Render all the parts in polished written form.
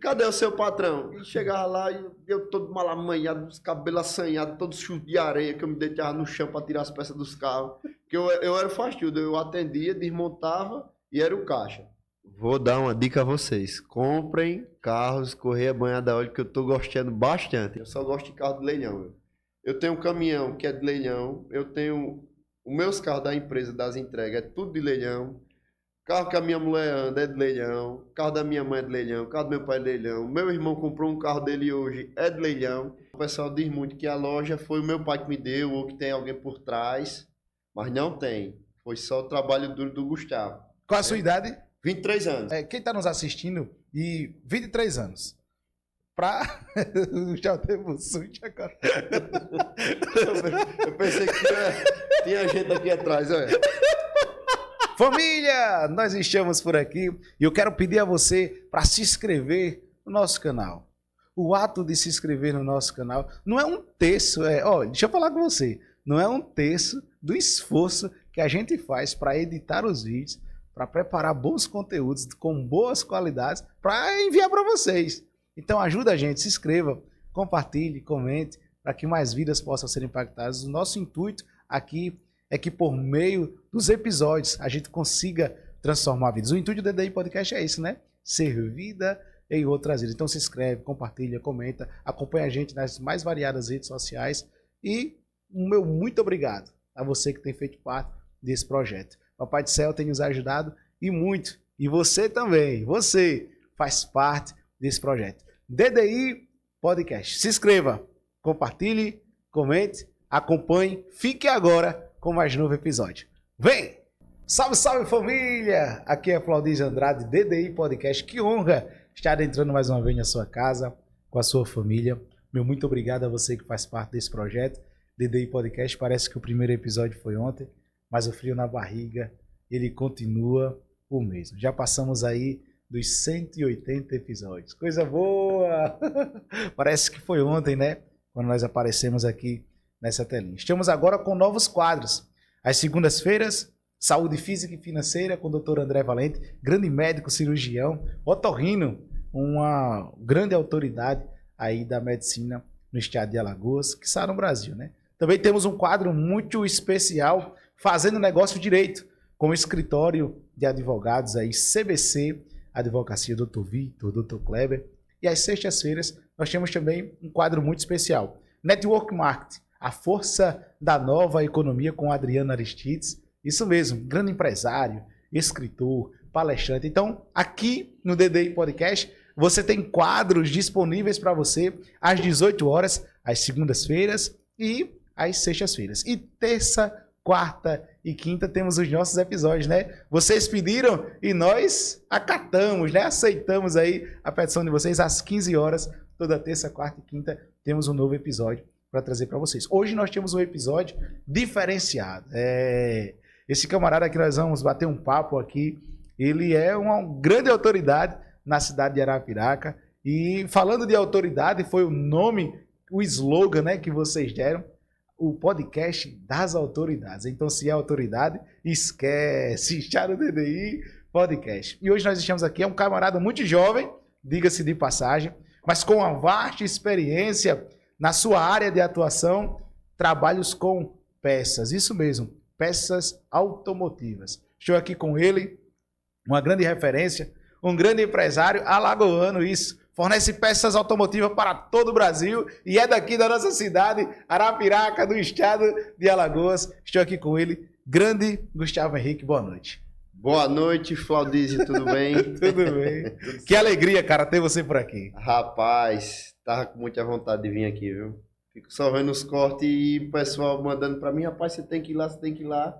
cadê o seu patrão? E chegava lá e eu todo malamanhado, os cabelos assanhados, todo sujo de areia, que eu me deitava no chão para tirar as peças dos carros. Que eu era fastidio, eu atendia, desmontava e era o caixa. Vou dar uma dica a vocês. Comprem carros correia banhada a óleo, que eu tô gostando bastante. Eu só gosto de carro de leilão. Eu tenho um caminhão que é de leilão, eu tenho os meus carros da empresa, das entregas, é tudo de leilão. Carro que a minha mulher anda é de leilão, carro da minha mãe é de leilão, carro do meu pai é de leilão. Meu irmão comprou um carro dele hoje, é de leilão. O pessoal diz muito que a loja foi o meu pai que me deu, ou que tem alguém por trás, mas não tem. Foi só o trabalho duro do Gustavo. Qual a sua idade? 23 anos. Quem está nos assistindo e 23 anos. Já teve sujo agora. Eu pensei que tinha gente aqui atrás, olha. Família, nós estamos por aqui e eu quero pedir a você para se inscrever no nosso canal. O ato de se inscrever no nosso canal não é um terço, deixa eu falar com você, não é um terço do esforço que a gente faz para editar os vídeos, para preparar bons conteúdos com boas qualidades para enviar para vocês. Então ajuda a gente, se inscreva, compartilhe, comente, para que mais vidas possam ser impactadas. O nosso intuito aqui é que por meio dos episódios a gente consiga transformar vidas. O intuito do DDI Podcast é isso, né? Ser vida em outras vidas. Então se inscreve, compartilha, comenta, acompanha a gente nas mais variadas redes sociais e o meu muito obrigado a você que tem feito parte desse projeto. Papai do Céu tem nos ajudado e muito. E você também, você faz parte desse projeto. DDI Podcast. Se inscreva, compartilhe, comente, acompanhe. Fique agora com mais novo episódio. Vem! Salve, salve família! Aqui é Claudísio Andrade, DDI Podcast. Que honra estar entrando mais uma vez na sua casa, com a sua família. Meu muito obrigado a você que faz parte desse projeto. DDI Podcast, parece que o primeiro episódio foi ontem, mas o frio na barriga, ele continua o mesmo. Já passamos aí dos 180 episódios. Coisa boa! Parece que foi ontem, né? Quando nós aparecemos aqui nessa telinha. Estamos agora com novos quadros. Às segundas-feiras, Saúde Física e Financeira com o Dr. André Valente, grande médico cirurgião, otorrino, uma grande autoridade aí da medicina no estado de Alagoas, que está no Brasil, né? Também temos um quadro muito especial, Fazendo Negócio Direito, com o escritório de advogados aí, CBC, Advocacia Dr. Vitor, Dr. Kleber. E às sextas-feiras nós temos também um quadro muito especial, Network Marketing, a força da nova economia com Adriano Aristides. Isso mesmo, grande empresário, escritor, palestrante. Então, aqui no DDI Podcast, você tem quadros disponíveis para você às 18 horas, às segundas-feiras e às sextas-feiras. E terça, quarta e quinta temos os nossos episódios, né? Vocês pediram e nós acatamos, né? Aceitamos aí a petição de vocês às 15 horas, toda terça, quarta e quinta temos um novo episódio para trazer para vocês. Hoje nós temos um episódio diferenciado. Esse camarada que nós vamos bater um papo aqui, ele é uma grande autoridade na cidade de Arapiraca. E falando de autoridade, foi o nome, o slogan, né, que vocês deram, o podcast das autoridades. Então, se é autoridade, esquece, está no DDI Podcast. E hoje nós estamos aqui, é um camarada muito jovem, diga-se de passagem, mas com uma vasta experiência na sua área de atuação, trabalhos com peças, isso mesmo, peças automotivas. Estou aqui com ele, uma grande referência, um grande empresário alagoano, isso, fornece peças automotivas para todo o Brasil e é daqui da nossa cidade, Arapiraca, do estado de Alagoas. Estou aqui com ele, grande Gustavo Henrique, boa noite. Boa noite, Claudísio, tudo bem? Tudo bem. Que alegria, cara, ter você por aqui. Rapaz, tava com muita vontade de vir aqui, viu? Fico só vendo os cortes e o pessoal mandando pra mim, rapaz, você tem que ir lá, você tem que ir lá.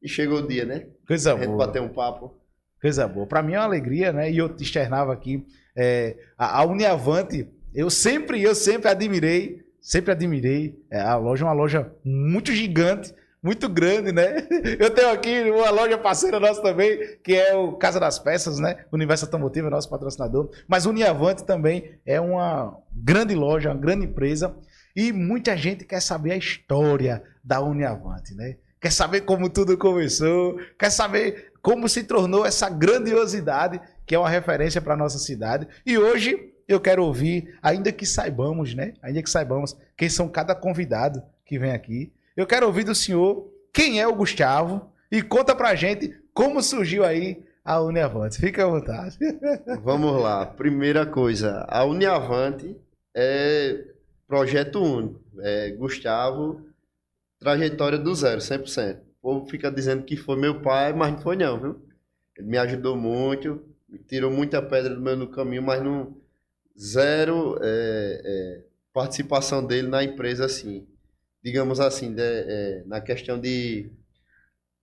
E chegou o dia, né? Coisa boa. A gente bater um papo. Coisa boa. Pra mim é uma alegria, né? E eu te externava aqui, a Uniavante, eu sempre admirei, a loja é uma loja muito gigante, muito grande, né? Eu tenho aqui uma loja parceira nossa também, que é o Casa das Peças, né? Universo Automotivo é nosso patrocinador. Mas o Uniavante também é uma grande loja, uma grande empresa. E muita gente quer saber a história da Uniavante, né? Quer saber como tudo começou, quer saber como se tornou essa grandiosidade que é uma referência para a nossa cidade. E hoje Eu quero ouvir, ainda que saibamos, né? Ainda que saibamos quem são cada convidado que vem aqui. Eu quero ouvir do senhor quem é o Gustavo e conta pra gente como surgiu aí a Uniavante. Fica à vontade. Vamos lá. Primeira coisa, a Uniavante é projeto único. É Gustavo, trajetória do zero, 100%. O povo fica dizendo que foi meu pai, mas não foi não, viu? Ele me ajudou muito, me tirou muita pedra do meu caminho, mas não zero participação dele na empresa, assim. Digamos assim, na questão de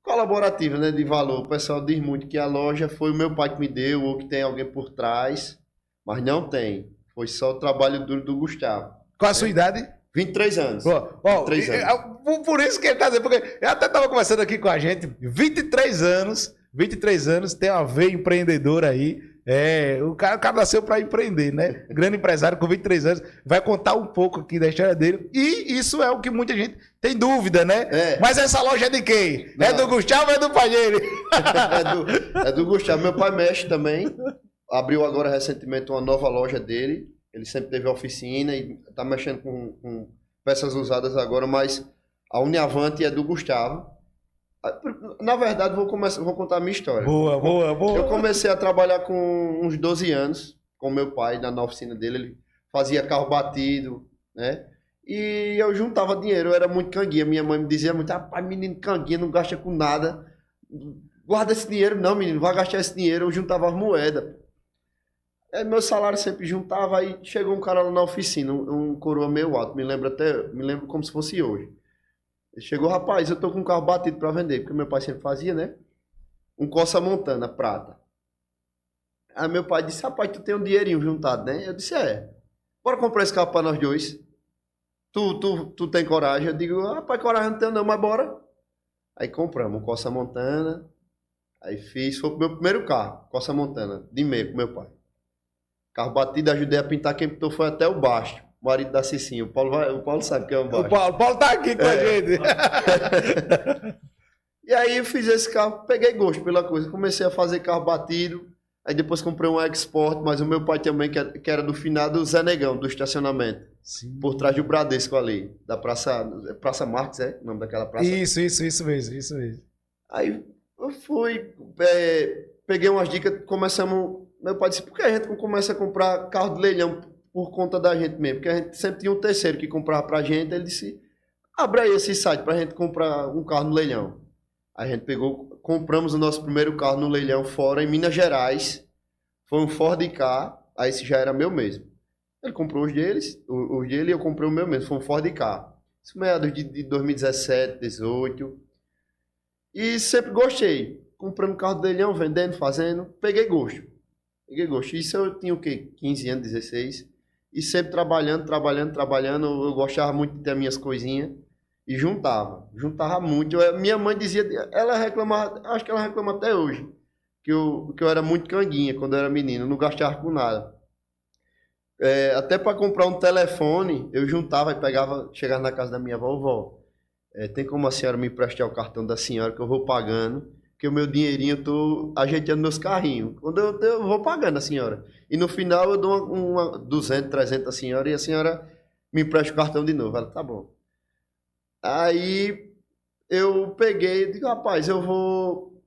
colaborativa, né, de valor. O pessoal diz muito que a loja foi o meu pai que me deu, ou que tem alguém por trás, mas não tem. Foi só o trabalho duro do Gustavo. Qual a sua idade? 23 anos. Ó, 23 anos. Por isso que ele tá dizendo, porque eu até estava conversando aqui com a gente, 23 anos, tem uma veia empreendedora aí. O cara nasceu para empreender, né? Grande empresário com 23 anos, vai contar um pouco aqui da história dele. E isso é o que muita gente tem dúvida, né? Mas essa loja é de quem? Não. É do Gustavo ou é do pai dele? É do Gustavo. Meu pai mexe também. Abriu agora recentemente uma nova loja dele. Ele sempre teve oficina e está mexendo com peças usadas agora, mas a Uniavante é do Gustavo. Na verdade, vou contar a minha história. Boa. Eu comecei a trabalhar com uns 12 anos, com meu pai, na oficina dele. Ele fazia carro batido, né? E eu juntava dinheiro, eu era muito canguinha. Minha mãe me dizia muito, rapaz, menino canguinha, não gasta com nada. Guarda esse dinheiro, não, menino, vai gastar esse dinheiro. Eu juntava as moedas. Aí meu salário sempre juntava, aí chegou um cara lá na oficina, um coroa meio alto, me lembro como se fosse hoje. Ele chegou, rapaz, eu tô com um carro batido para vender, porque meu pai sempre fazia, né? Um Corsa Montana, prata. Aí meu pai disse, rapaz, tu tem um dinheirinho juntado, né? Eu disse, bora comprar esse carro para nós dois. Tu tem coragem? Eu digo, rapaz, coragem não tenho não, mas bora. Aí compramos um Corsa Montana, aí foi o meu primeiro carro, Corsa Montana, de meio com meu pai. Carro batido, ajudei a pintar, quem pintou foi até o Basto, o marido da Cicinha. O Paulo sabe que é o Basto. O Paulo tá aqui com a gente. E aí eu fiz esse carro, peguei gosto pela coisa, comecei a fazer carro batido, aí depois comprei um Export, mas o meu pai também, que era do finado Zé Negão, do estacionamento. Sim. Por trás do Bradesco ali, da Praça Marques, o nome daquela praça? Isso mesmo. Aí eu fui, peguei umas dicas, começamos... Meu pai disse, por que a gente não começa a comprar carro de leilão por conta da gente mesmo? Porque a gente sempre tinha um terceiro que comprava pra gente. Ele disse, abre aí esse site pra gente comprar um carro no leilão. Aí a gente compramos o nosso primeiro carro no leilão fora, em Minas Gerais. Foi um Ford Ka, aí esse já era meu mesmo. Ele comprou os dele e eu comprei o meu mesmo, foi um Ford Ka. Isso meados de 2017, 2018. E sempre gostei. Comprando carro de leilão, vendendo, fazendo, peguei gosto. Isso eu tinha o quê? 15 anos, 16. E sempre trabalhando. Eu gostava muito de ter minhas coisinhas. E juntava muito. Minha mãe dizia, ela reclamava, acho que ela reclama até hoje, que eu era muito canguinha quando eu era menino, não gastava com nada. Até para comprar um telefone, eu juntava e pegava, chegava na casa da minha vovó. Tem como a senhora me emprestar o cartão da senhora que eu vou pagando? Que o meu dinheirinho eu tô ajeitando meus carrinhos. Quando eu vou pagando a senhora. E no final eu dou uma 200, 300 a senhora e a senhora me empresta o cartão de novo. Ela, tá bom. Aí eu peguei e digo, rapaz, eu vou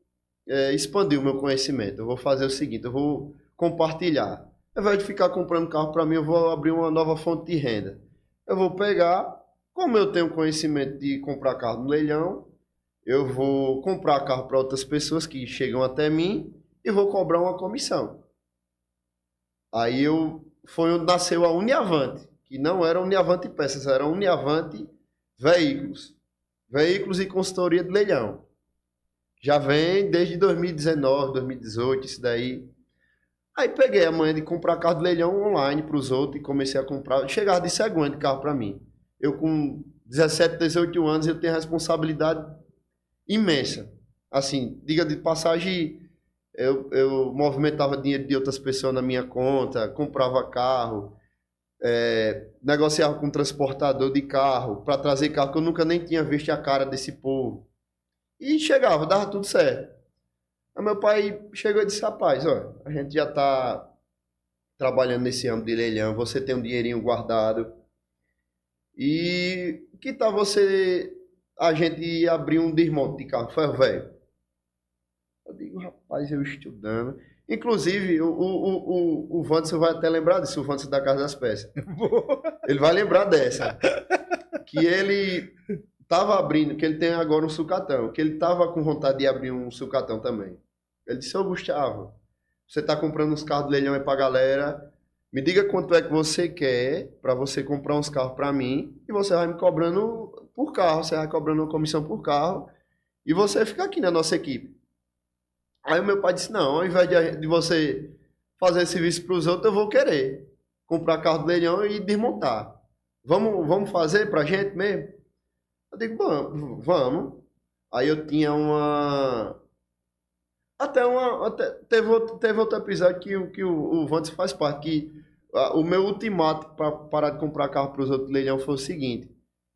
expandir o meu conhecimento. Eu vou fazer o seguinte, eu vou compartilhar. Ao invés de ficar comprando carro para mim, eu vou abrir uma nova fonte de renda. Eu vou pegar, como eu tenho conhecimento de comprar carro no leilão, eu vou comprar carro para outras pessoas que chegam até mim e vou cobrar uma comissão. Aí foi onde nasceu a Uniavante, que não era Uniavante Peças, era Uniavante Veículos. Veículos e consultoria de leilão. Já vem desde 2019, 2018, isso daí. Aí peguei a manhã de comprar carro de leilão online para os outros e comecei a comprar. Chegava de segundo carro para mim. Eu com 17, 18 anos, eu tenho a responsabilidade imensa. Assim, diga de passagem, eu movimentava dinheiro de outras pessoas na minha conta, comprava carro, negociava com um transportador de carro, para trazer carro que eu nunca nem tinha visto a cara desse povo. E chegava, dava tudo certo. Aí meu pai chegou e disse, rapaz, ó, a gente já tá trabalhando nesse âmbito de leilão, você tem um dinheirinho guardado. E que tal a gente abrir um desmonte de carro ferro velho? Eu digo, rapaz, eu estudando. Inclusive, o Wanderson vai até lembrar disso, o Wanderson da Casa das Peças. Ele vai lembrar dessa. Que ele tava abrindo, que ele tem agora um sucatão, que ele tava com vontade de abrir um sucatão também. Ele disse, ô Gustavo, você tá comprando uns carros de leilão aí pra galera, me diga quanto é que você quer pra você comprar uns carros pra mim e você vai me cobrando por carro, você vai cobrando uma comissão por carro e você fica aqui na nossa equipe. Aí o meu pai disse, não, ao invés de você fazer serviço pros outros, eu vou querer comprar carro de leilão e desmontar. Vamos fazer pra gente mesmo? Eu digo, vamos. Aí eu tinha teve outro episódio que o Wanderson faz parte, que o meu ultimato para parar de comprar carro para os outros leilão foi o seguinte.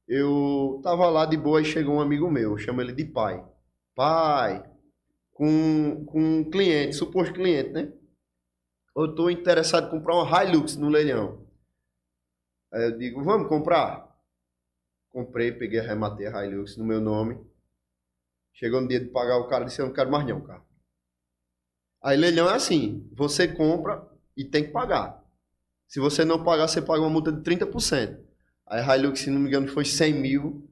Eu tava lá de boa e chegou um amigo meu, eu chamo ele de pai. Pai, com um cliente, suposto cliente, né? Eu estou interessado em comprar uma Hilux no leilão. Aí eu digo, vamos comprar? Comprei, peguei, arrematei a Hilux no meu nome. Chegou no dia de pagar, o cara disse, eu não quero mais não, cara. Aí leilão é assim, você compra e tem que pagar. Se você não pagar, você paga uma multa de 30%. Aí a Hilux, se não me engano, foi 100 mil.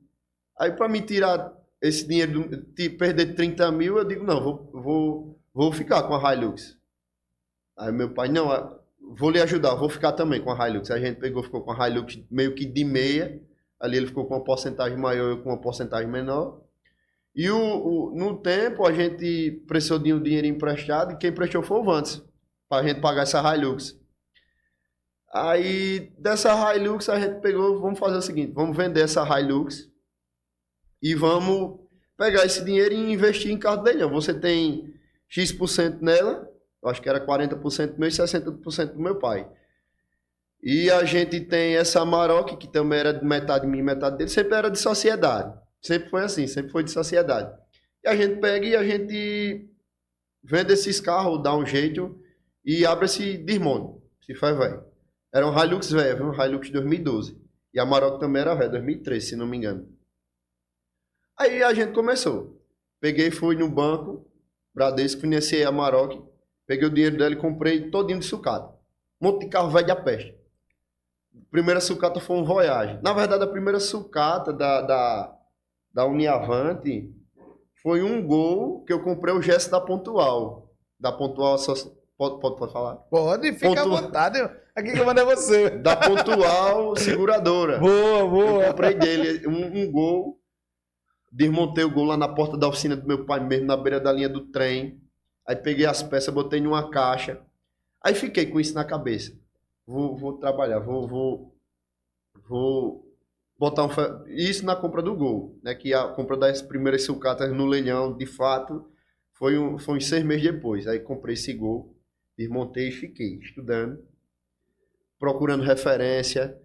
Aí para me tirar esse dinheiro, perder 30 mil, eu digo, não, vou ficar com a Hilux. Aí meu pai, não, vou lhe ajudar, vou ficar também com a Hilux. Aí a gente ficou com a Hilux meio que de meia. Ali ele ficou com uma porcentagem maior, eu com uma porcentagem menor. E no tempo a gente precisou de um dinheiro emprestado e quem prestou foi o Wanderson, para a gente pagar essa Hilux. Aí dessa Hilux a gente pegou, vamos fazer o seguinte, vamos vender essa Hilux e vamos pegar esse dinheiro e investir em carro de leilão. Você tem X% nela, eu acho que era 40% meu e 60% do meu pai. E a gente tem essa Amarok, que também era de metade de mim e metade dele, sempre era de sociedade. Sempre foi assim, sempre foi de sociedade. E a gente pega e a gente vende esses carros, dá um jeito e abre esse desmonte, se faz velho. Era um Hilux velho, um Hilux 2012. E a Amarok também era velho, 2013, se não me engano. Aí a gente começou. Peguei, fui no banco, Bradesco, financiei a Amarok, peguei o dinheiro dela e comprei todinho de sucata. Um monte de carro velho da peste. A primeira sucata foi um Voyage. Na verdade, a primeira sucata da Uniavante foi um Gol que eu comprei o gesto da Pontual. Da Pontual, pode falar? Pode, fica à vontade. Aqui que manda é você. Da Pontual Seguradora. Boa. Eu comprei dele um Gol. Desmontei o Gol lá na porta da oficina do meu pai mesmo, na beira da linha do trem. Aí peguei as peças, botei em uma caixa. Aí fiquei com isso na cabeça. Vou trabalhar, vou botar isso na compra do Gol, né? Que a compra das primeiras sucatas no leilão, de fato, foi uns 6 meses depois. Aí comprei esse Gol, desmontei e fiquei estudando, procurando referência,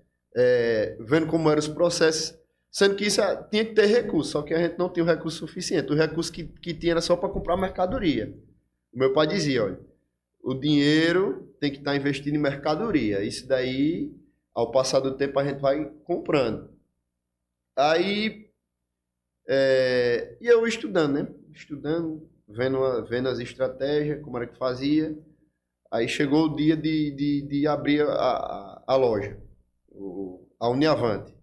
vendo como eram os processos, sendo que isso tinha que ter recurso, só que a gente não tinha o recurso suficiente. O recurso que tinha era só para comprar mercadoria. O meu pai dizia, olha, o dinheiro tem que estar investido em mercadoria. Isso daí, ao passar do tempo, a gente vai comprando. Aí, e eu estudando, né? Estudando, vendo as estratégias, como era que fazia. Aí chegou o dia de abrir a loja, a Uniavante.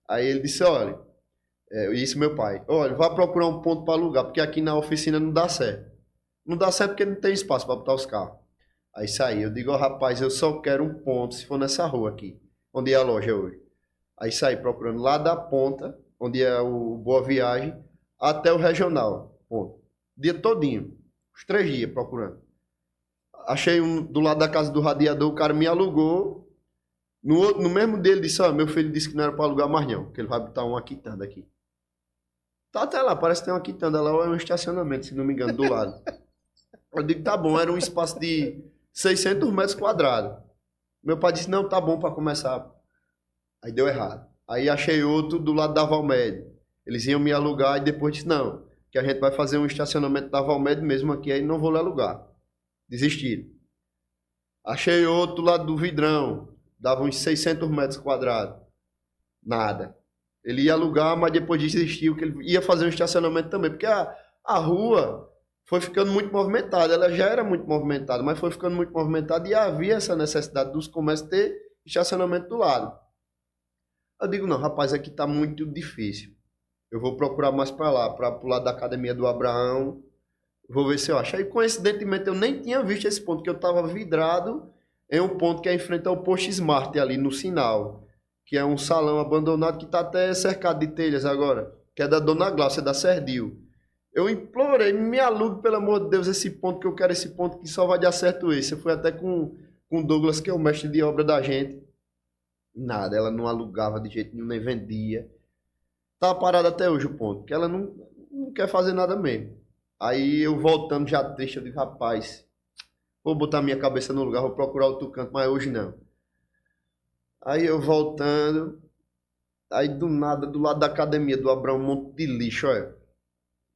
Aí ele disse, olha, isso meu pai, olha, vá procurar um ponto para alugar, porque aqui na oficina não dá certo. Não dá certo porque não tem espaço para botar os carros. Aí saí, eu digo, rapaz, eu só quero um ponto, se for nessa rua aqui, onde é a loja hoje. Aí saí procurando lá da ponta, onde é o Boa Viagem, até o Regional, ponto. Dia todinho, os 3 dias procurando. Achei um do lado da casa do radiador, o cara me alugou. No mesmo dia ele disse, meu filho disse que não era para alugar mais não, que ele vai botar uma quitanda aqui. Tá até lá, parece que tem uma quitanda lá, ou é um estacionamento, se não me engano, do lado. Eu digo, tá bom, era um espaço de 600 metros quadrados. Meu pai disse, não, tá bom para começar. Aí deu errado. Aí achei outro do lado da Valmed. Eles iam me alugar e depois disse, não, que a gente vai fazer um estacionamento da Valmed mesmo aqui, aí não vou lhe alugar. Desistiram. Achei outro lado do Vidrão, dava uns 600 metros quadrados. Nada. Ele ia alugar, mas depois desistiu, que ele ia fazer um estacionamento também, porque a rua foi ficando muito movimentada, ela já era muito movimentada, mas foi ficando muito movimentada e havia essa necessidade dos comércios ter estacionamento do lado. Eu digo, não, rapaz, aqui tá muito difícil. Eu vou procurar mais para lá, para o lado da academia do Abraão, vou ver se eu acho. Aí, coincidentemente, eu nem tinha visto esse ponto, que eu estava vidrado em um ponto que é em frente ao posto Smart, ali no sinal, que é um salão abandonado que está até cercado de telhas agora, que é da Dona Gláucia, da Serdil. Eu implorei, me alugue, pelo amor de Deus, esse ponto, que eu quero esse ponto que só vai dar certo esse. Eu fui até com o Douglas, que é o mestre de obra da gente. Nada, ela não alugava de jeito nenhum, nem vendia. Tá parado até hoje o ponto, porque ela não quer fazer nada mesmo. Aí eu voltando já triste, eu digo, rapaz, vou botar minha cabeça no lugar, vou procurar outro canto, mas hoje não. Aí eu voltando, aí do nada, do lado da academia do Abraão, um monte de lixo, olha.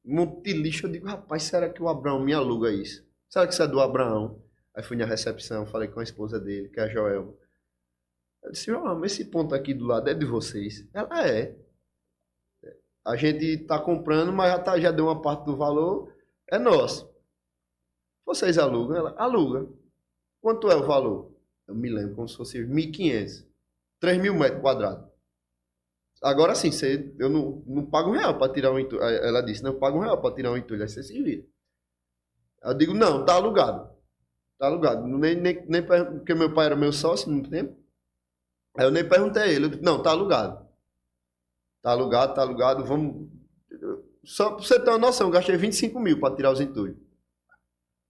Um monte de lixo, eu digo, rapaz, será que o Abraão me aluga isso? Será que isso é do Abraão? Aí fui na recepção, falei com a esposa dele, que é a Joelma. Eu disse, mas esse ponto aqui do lado é de vocês? Ela é. A gente tá comprando, mas já deu uma parte do valor, é nosso. Vocês alugam? Ela aluga. Quanto é o valor? Eu me lembro como se fosse 1.500. 3.000 metros quadrados. Agora sim, eu não pago R$1 para tirar um entulho. Ela disse, não, eu pago R$1 para tirar um entulho. Aí você se vira. Eu digo, não, tá alugado. Tá alugado. Nem porque meu pai era meu sócio no tempo. Aí eu nem perguntei a ele. Eu disse, não, tá alugado. Tá alugado, vamos... Só pra você ter uma noção, eu gastei 25 mil para tirar os entulhos.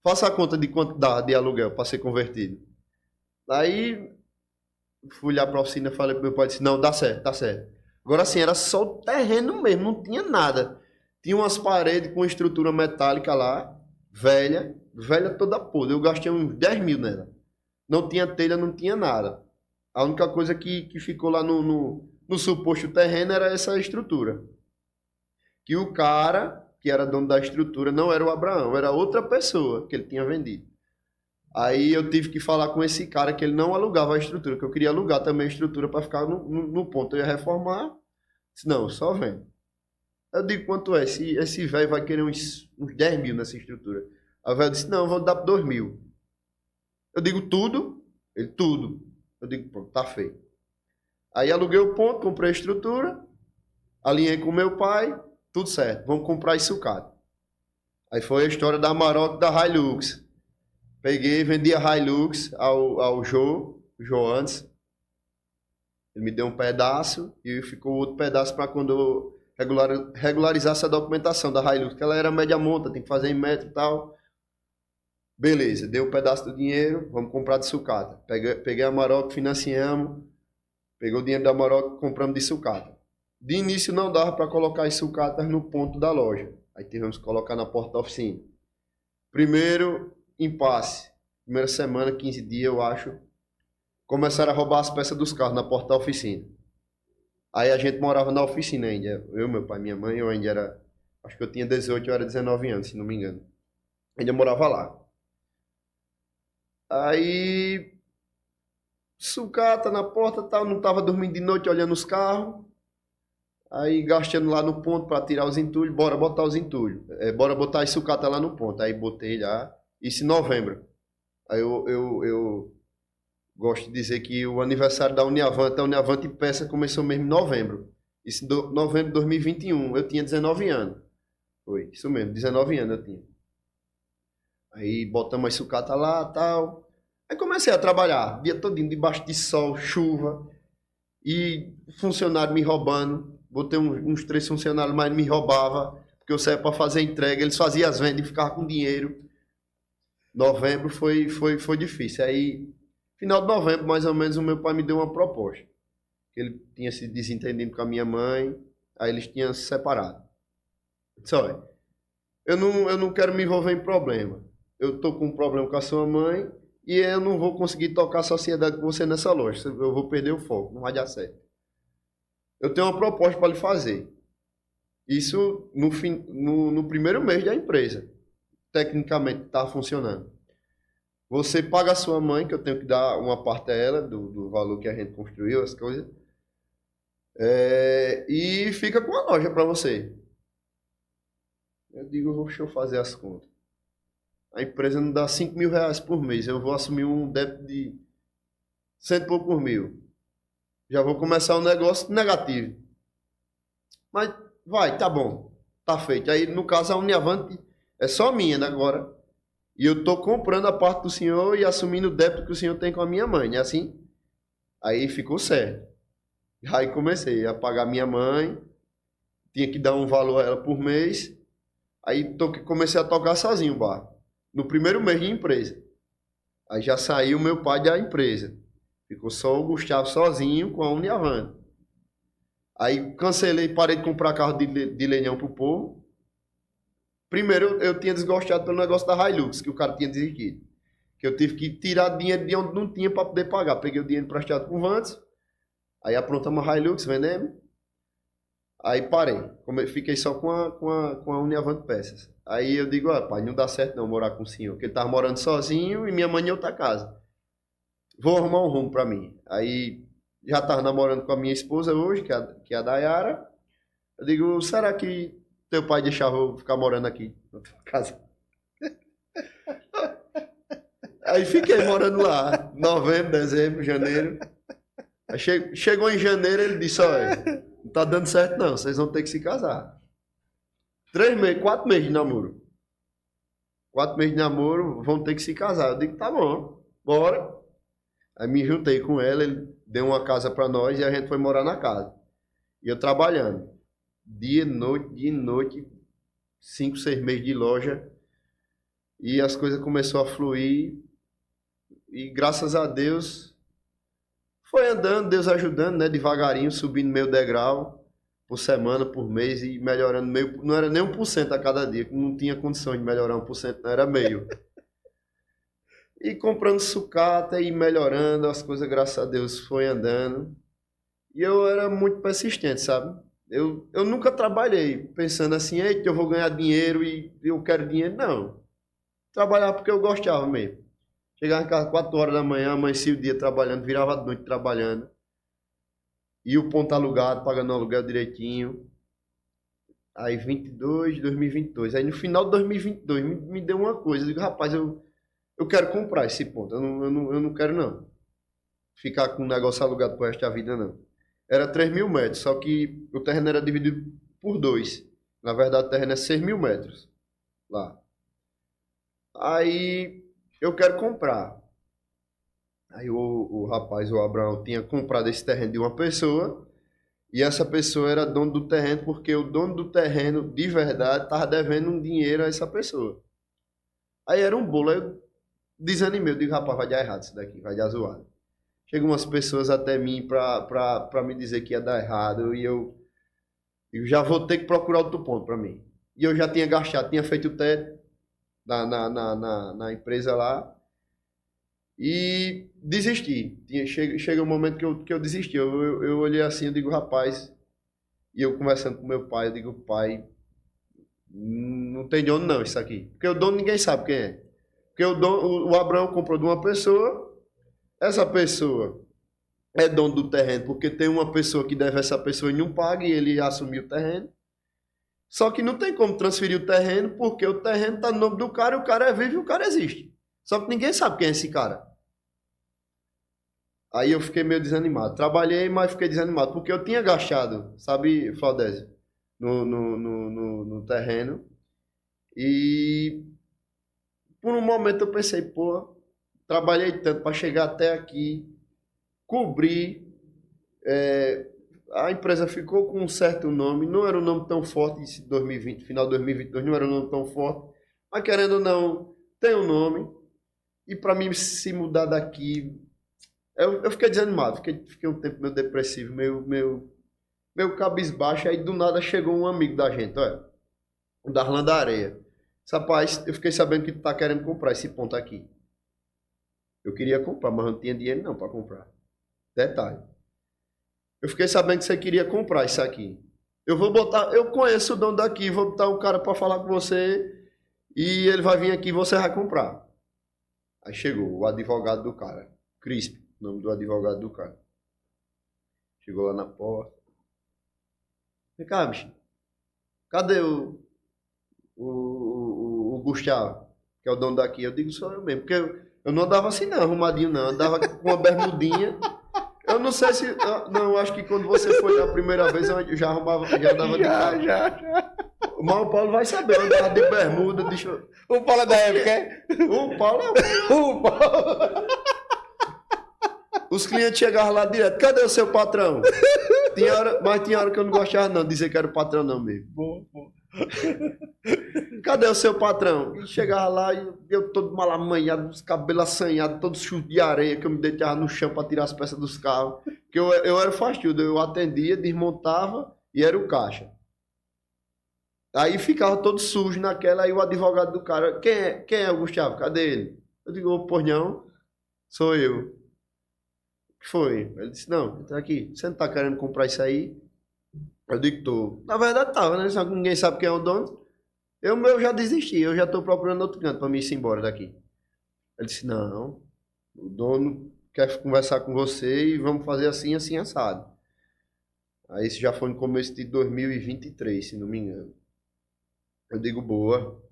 Faça a conta de quanto dá de aluguel para ser convertido. Aí, fui lá para a oficina, falei pro meu pai, disse, não, dá certo, tá certo. Agora sim, era só o terreno mesmo, não tinha nada. Tinha umas paredes com estrutura metálica lá, velha toda podre. Eu gastei uns 10 mil nela. Não tinha telha, não tinha nada. A única coisa que ficou lá no suposto terreno era essa estrutura. Que o cara, que era dono da estrutura, não era o Abraão, era outra pessoa que ele tinha vendido. Aí eu tive que falar com esse cara que ele não alugava a estrutura, que eu queria alugar também a estrutura para ficar no ponto. Eu ia reformar. Disse, não, só vem. Eu digo, quanto é? Esse velho vai querer uns 10 mil nessa estrutura. A velha disse, não, eu vou dar por 2 mil. Eu digo, tudo? Ele, tudo. Eu digo, pronto, tá feito. Aí aluguei o ponto, comprei a estrutura, alinhei com meu pai, tudo certo, vamos comprar esse sucata. Aí foi a história da Amarok da Hilux. Peguei, vendi a Hilux ao Jô antes. Ele me deu um pedaço e ficou outro pedaço para quando eu regularizasse a documentação da Hilux, que ela era média monta, tem que fazer em metro e tal. Beleza, deu um pedaço do dinheiro, vamos comprar de sucata. Peguei a Amarok, financiamos, pegou o dinheiro da Amarok, compramos de sucata. De início não dava para colocar as sucatas no ponto da loja. Aí tivemos que colocar na porta da oficina. Primeiro impasse. Primeira semana, 15 dias, eu acho. Começaram a roubar as peças dos carros na porta da oficina. Aí a gente morava na oficina ainda. Eu, meu pai, minha mãe, eu ainda era... Acho que eu tinha 18, eu era 19 anos, se não me engano. Ainda morava lá. Aí... Sucata na porta, tal, não estava dormindo de noite olhando os carros. Aí gastando lá no ponto para tirar os entulhos, bora botar os entulhos. Bora botar as sucata lá no ponto. Aí botei lá, isso em novembro. Aí eu gosto de dizer que o aniversário da Uniavante, a Uniavante Peça começou mesmo em novembro. Isso em novembro de 2021, eu tinha 19 anos. Foi, isso mesmo, 19 anos eu tinha. Aí botamos as sucata lá e tal. Aí comecei a trabalhar, dia todinho, debaixo de sol, chuva. E funcionário me roubando. Botei uns 3 funcionários, mas me roubava. Porque eu saía para fazer entrega. Eles faziam as vendas e ficavam com dinheiro. Novembro foi difícil. Aí, final de novembro, mais ou menos, o meu pai me deu uma proposta. Ele tinha se desentendido com a minha mãe. Aí eles tinham se separado. Eu disse, olha, eu não quero me envolver em problema. Eu estou com um problema com a sua mãe. E eu não vou conseguir tocar a sociedade com você nessa loja. Eu vou perder o foco, não vai dar certo. Eu tenho uma proposta para lhe fazer. Isso no primeiro mês da empresa. Tecnicamente estava funcionando. Você paga a sua mãe, que eu tenho que dar uma parte a ela do valor que a gente construiu, as coisas. E fica com a loja para você. Eu digo, deixa eu fazer as contas. A empresa não dá 5 mil reais por mês. Eu vou assumir um débito de 100 e pouco por mil. Já vou começar um negócio negativo. Mas vai, tá bom. Tá feito. Aí, no caso, a Uniavante é só minha, né, agora. E eu tô comprando a parte do senhor e assumindo o débito que o senhor tem com a minha mãe, né? Assim? Aí ficou certo. Aí comecei a pagar minha mãe. Tinha que dar um valor a ela por mês. Aí comecei a tocar sozinho o bar. No primeiro mês de empresa. Aí já saiu meu pai da empresa. Ficou só o Gustavo sozinho com a Uniavante. Aí cancelei, parei de comprar carro de leilão pro povo. Primeiro eu tinha desgostado pelo negócio da Hilux, que o cara tinha desistido. Que eu tive que tirar dinheiro de onde não tinha para poder pagar. Peguei o dinheiro emprestado com o Vantes. Aí aprontamos a Hilux, vendemos. Aí parei. Fiquei só com a Uniavante Peças. Aí eu digo, pai, não dá certo não morar com o senhor. Porque ele tava morando sozinho e minha mãe em outra casa. Vou arrumar um rumo para mim. Aí já tava namorando com a minha esposa hoje, que é a Dayara. Eu digo, será que teu pai deixava eu ficar morando aqui na tua casa? Aí fiquei morando lá. Novembro, dezembro, janeiro. Aí chegou em janeiro, ele disse, olha, não tá dando certo não, vocês vão ter que se casar. 4 meses de namoro. 4 meses de namoro, vão ter que se casar. Eu digo, tá bom, bora. Aí me juntei com ela, ele deu uma casa para nós e a gente foi morar na casa. E eu trabalhando. Dia e noite, 5, 6 meses de loja. E as coisas começaram a fluir. E graças a Deus, foi andando, Deus ajudando, né? Devagarinho, subindo meio degrau, por semana, por mês, e melhorando meio. Não era nem 1% a cada dia, não tinha condição de melhorar 1%, não era meio. E comprando sucata e melhorando, as coisas, graças a Deus, foi andando. E eu era muito persistente, sabe? Eu nunca trabalhei pensando assim, eita, eu vou ganhar dinheiro e eu quero dinheiro. Não. Trabalhava porque eu gostava mesmo. Chegava em casa 4 horas da manhã, amanhecia o dia trabalhando, virava a noite trabalhando. E o ponto alugado, pagando o aluguel direitinho. Aí 2022. Aí no final de 2022 me deu uma coisa. Eu digo, rapaz, eu quero comprar esse ponto. Eu não quero não ficar com um negócio alugado pro resto da vida, não. Era 3 mil metros, só que o terreno era dividido por 2. Na verdade, o terreno é 6 mil metros lá. Aí eu quero comprar. Aí o rapaz, o Abraão, tinha comprado esse terreno de uma pessoa. E essa pessoa era dono do terreno, porque o dono do terreno, de verdade, estava devendo um dinheiro a essa pessoa. Aí era um bolo. Aí eu desanimei. Eu digo, rapaz, vai dar errado isso daqui, vai dar zoado. Chegam umas pessoas até mim para me dizer que ia dar errado. E eu já vou ter que procurar outro ponto para mim. E eu já tinha gastado, tinha feito o teto na empresa lá. E desisti. Chega um momento que eu desisti. Eu olhei assim, eu digo, rapaz. E eu conversando com meu pai, eu digo, pai, não tem dono não isso aqui. Porque o dono ninguém sabe quem é. Porque o Abraão comprou de uma pessoa. Essa pessoa é dono do terreno porque tem uma pessoa que deve essa pessoa e não paga e ele assumiu o terreno. Só que não tem como transferir o terreno porque o terreno está no nome do cara, o cara é vivo e o cara existe. Só que ninguém sabe quem é esse cara. Aí eu fiquei meio desanimado. Trabalhei, mas fiquei desanimado porque eu tinha gastado, sabe, Flaudésio, no terreno. E por um momento eu pensei, pô, trabalhei tanto para chegar até aqui, cobrir. A empresa ficou com um certo nome, não era um nome tão forte, esse 2020, final de 2022 não era um nome tão forte, mas querendo ou não, tem um nome. E para mim se mudar daqui, eu fiquei desanimado, fiquei um tempo meio depressivo, meio cabisbaixo. Aí do nada chegou um amigo da gente, olha, o Darlan da Areia. Rapaz, eu fiquei sabendo que tu tá querendo comprar esse ponto aqui. Eu queria comprar, mas não tinha dinheiro não para comprar. Detalhe. Eu fiquei sabendo que você queria comprar isso aqui. Eu conheço o dono daqui, vou botar um cara para falar com você e ele vai vir aqui e você vai comprar. Aí chegou o advogado do cara, Crisp, o nome do advogado do cara. Chegou lá na porta. Vem cá, bicho. Cadê o Gustavo, que é o dono daqui? Eu digo, sou eu mesmo. Porque eu não andava assim, não, arrumadinho, não. Andava com uma bermudinha. Eu não sei se. Não, acho que quando você foi a primeira vez, eu já arrumava, já andava de carro. Já. Mas o Paulo vai saber, eu andava de bermuda, O Paulo é da época, é? O Paulo é O Paulo. Os clientes chegavam lá direto, cadê o seu patrão? Mas tinha hora que eu não gostava não, de dizer que era o patrão não mesmo. Boa. Cadê o seu patrão? E chegava lá e eu todo malamanhado, os cabelos assanhados, todo sujo de areia, que eu me deitava no chão para tirar as peças dos carros. Porque eu era fastidio, eu atendia, desmontava e era o caixa. Aí ficava todo sujo naquela, aí o advogado do cara, quem é o Gustavo? Cadê ele? Eu digo, ô, pois não, sou eu. O que foi? Ele disse, não, entra aqui, você não tá querendo comprar isso aí? Eu digo, tô. Na verdade tava, né? Só que ninguém sabe quem é o dono. Eu já desisti, eu já tô procurando outro canto pra me ir embora daqui. Ele disse, não, o dono quer conversar com você e vamos fazer assim, assim, assado. Aí isso já foi no começo de 2023, se não me engano. Eu digo, boa,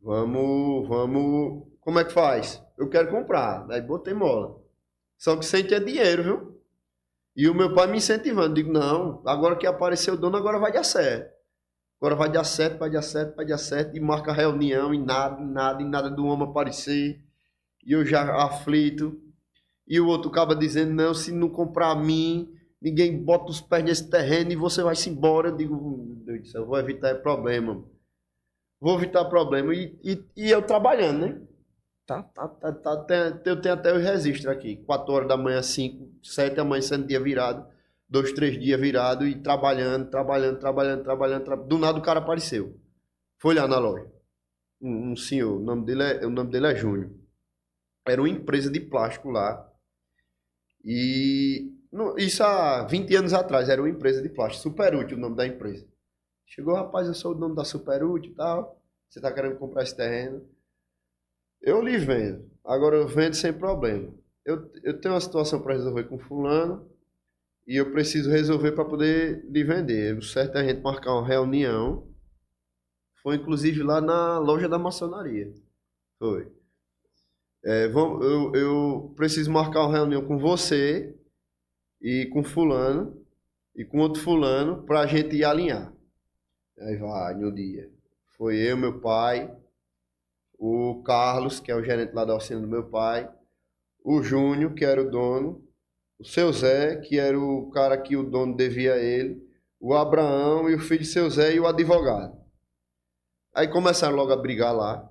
vamos, como é que faz? Eu quero comprar, aí botei mola. Só que sem ter dinheiro, viu? E o meu pai me incentivando, digo, não, agora que apareceu o dono, agora vai dar certo. Agora vai dar certo, vai dar certo, vai dar certo, e marca reunião, e nada do homem aparecer. E eu já aflito. E o outro acaba dizendo, não, se não comprar a mim, ninguém bota os pés nesse terreno e você vai-se embora. Eu digo, meu Deus do céu, eu vou evitar problema. Vou evitar problema. E eu trabalhando, né? Eu tenho até o registro aqui. 4 horas da manhã, 5, 7 amanhecendo dia virado. 2, 3 dias virado e trabalhando. Do nada o cara apareceu. Foi lá na loja. Um senhor, o nome dele é Júnior. Era uma empresa de plástico lá. E isso há 20 anos atrás, era uma empresa de plástico. Superútil o nome da empresa. Chegou, rapaz, eu sou o dono da Superútil e tal. Você tá querendo comprar esse terreno? Eu lhe vendo. Agora eu vendo sem problema. Eu tenho uma situação para resolver com fulano e eu preciso resolver para poder lhe vender. O certo é a gente marcar uma reunião. Foi inclusive lá na loja da maçonaria. Foi. Eu preciso marcar uma reunião com você e com fulano e com outro fulano para a gente ir alinhar. Aí vai no dia. Foi eu, meu pai, o Carlos, que é o gerente lá da oficina do meu pai, o Júnior, que era o dono, o seu Zé, que era o cara que o dono devia a ele, o Abraão e o filho de seu Zé e o advogado. Aí começaram logo a brigar lá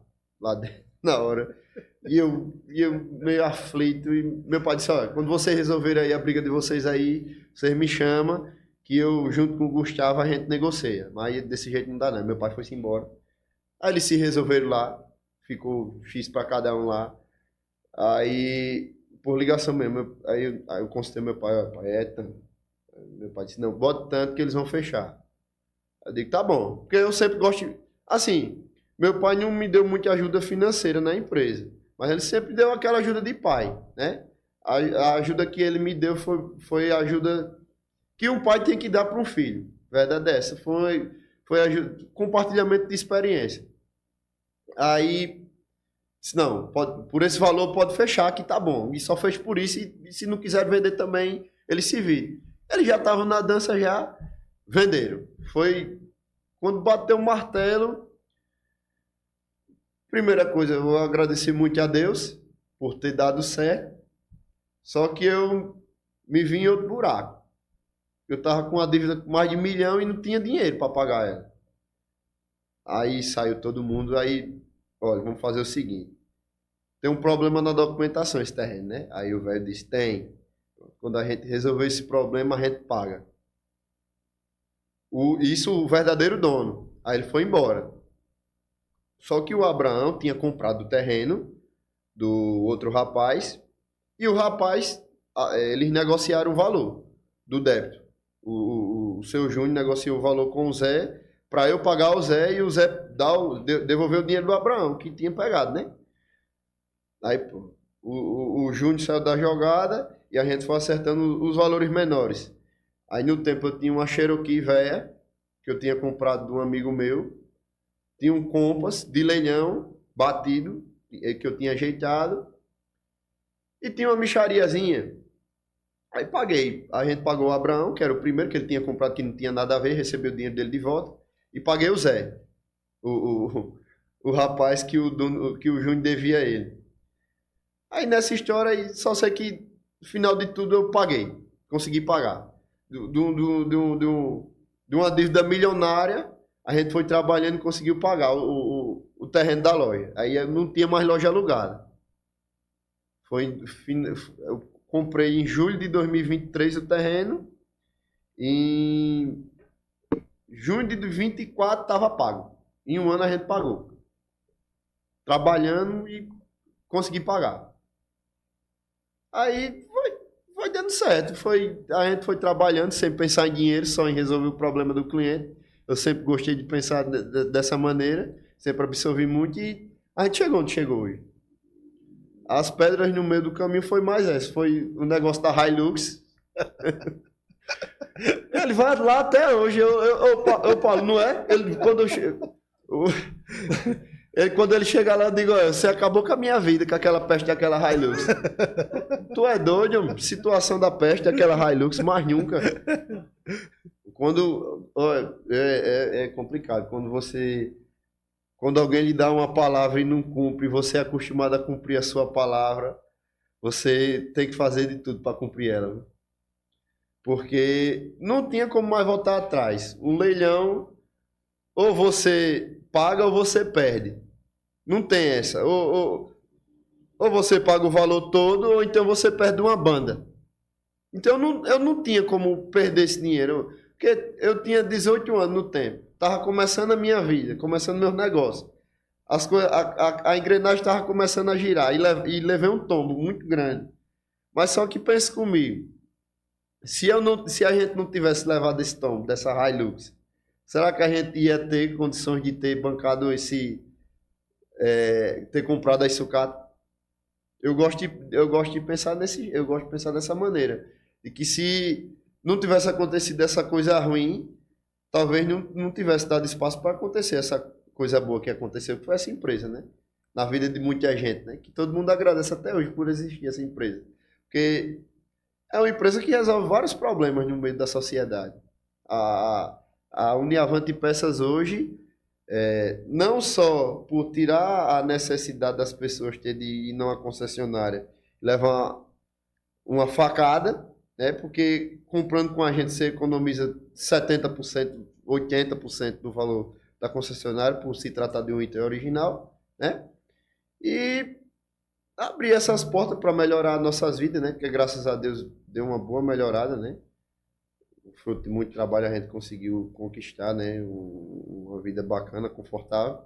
dentro, na hora. E eu meio aflito, e meu pai disse, olha, quando vocês resolverem aí a briga de vocês aí, vocês me chamam, que eu, junto com o Gustavo, a gente negocia. Mas desse jeito não dá não, meu pai foi-se embora. Aí eles se resolveram lá, ficou X para cada um lá. Aí, por ligação mesmo, aí eu consultei meu pai, ó, pai, é tanto. Meu pai disse, não, bota tanto que eles vão fechar. Eu digo, tá bom, porque eu sempre gosto, assim, meu pai não me deu muita ajuda financeira na empresa, mas ele sempre deu aquela ajuda de pai, né? A ajuda que ele me deu foi a ajuda que um pai tem que dar para um filho. Verdade dessa, foi ajuda, compartilhamento de experiência. Aí, disse, não, por esse valor pode fechar, que tá bom. E só fez por isso, e se não quiser vender também, ele se vira. Eles já estavam na dança, já venderam. Foi quando bateu o martelo. Primeira coisa, eu vou agradecer muito a Deus por ter dado certo. Só que eu me vi em outro buraco. Eu tava com uma dívida com mais de 1 milhão e não tinha dinheiro para pagar ela. Aí saiu todo mundo, aí, olha, vamos fazer o seguinte. Tem um problema na documentação esse terreno, né? Aí o velho disse, tem. Quando a gente resolver esse problema, a gente paga. Isso o verdadeiro dono. Aí ele foi embora. Só que o Abraão tinha comprado o terreno do outro rapaz e o rapaz, eles negociaram o valor do débito. O seu Júnior negociou o valor com o Zé para eu pagar o Zé e o Zé devolver o dinheiro do Abraão, que tinha pegado, né? Aí, pô, o Júnior saiu da jogada e a gente foi acertando os valores menores. Aí no tempo eu tinha uma Cherokee velha, que eu tinha comprado de um amigo meu. Tinha um Compass de leilão batido, que eu tinha ajeitado. E tinha uma mixariazinha. Aí paguei. A gente pagou o Abraão, que era o primeiro que ele tinha comprado, que não tinha nada a ver, recebeu o dinheiro dele de volta. E paguei o Zé, o rapaz que que o Júnior devia a ele. Aí nessa história aí, só sei que no final de tudo eu paguei. Consegui pagar. De uma dívida milionária, a gente foi trabalhando e conseguiu pagar o terreno da loja. Aí eu não tinha mais loja alugada. Eu comprei em julho de 2023 o terreno. Em junho de 2024 estava pago. Em um ano a gente pagou. Trabalhando e consegui pagar. Aí foi dando certo. A gente foi trabalhando sem pensar em dinheiro, só em resolver o problema do cliente. Eu sempre gostei de pensar dessa maneira, sempre absorvi muito e a gente chegou onde chegou hoje. As pedras no meio do caminho foi mais essa, foi o negócio da Hilux. Ele vai lá até hoje, eu falo, não é? Ele, quando eu chego... Quando ele chega lá, eu digo, você acabou com a minha vida, com aquela peste daquela Hilux. Tu é doido, situação da peste daquela Hilux, mais nunca. É complicado, quando alguém lhe dá uma palavra e não cumpre, e você é acostumado a cumprir a sua palavra, você tem que fazer de tudo para cumprir ela. Porque não tinha como mais voltar atrás. Um leilão, ou você paga ou você perde. Não tem essa. Ou você paga o valor todo, ou então você perde uma banda. Então eu não tinha como perder esse dinheiro. Porque eu tinha 18 anos no tempo. Estava começando a minha vida, começando meus negócios. A engrenagem estava começando a girar e levei um tombo muito grande. Mas só que pense comigo. Se a gente não tivesse levado esse tombo, dessa Hilux, será que a gente ia ter condições de ter bancado ter comprado a sucata? Eu gosto de pensar dessa maneira. De que se não tivesse acontecido essa coisa ruim, talvez não tivesse dado espaço para acontecer essa coisa boa que aconteceu, que foi essa empresa, né? Na vida de muita gente, né? Que todo mundo agradece até hoje por existir essa empresa. Porque é uma empresa que resolve vários problemas no meio da sociedade. A Uniavante Peças hoje, não só por tirar a necessidade das pessoas ter de ir numa concessionária, leva uma facada, né? Porque comprando com a gente você economiza 70%, 80% do valor da concessionária por se tratar de um item original, né? E abrir essas portas para melhorar nossas vidas, né? Porque graças a Deus deu uma boa melhorada, né? Fruto de muito trabalho a gente conseguiu conquistar, né? Uma vida bacana, confortável.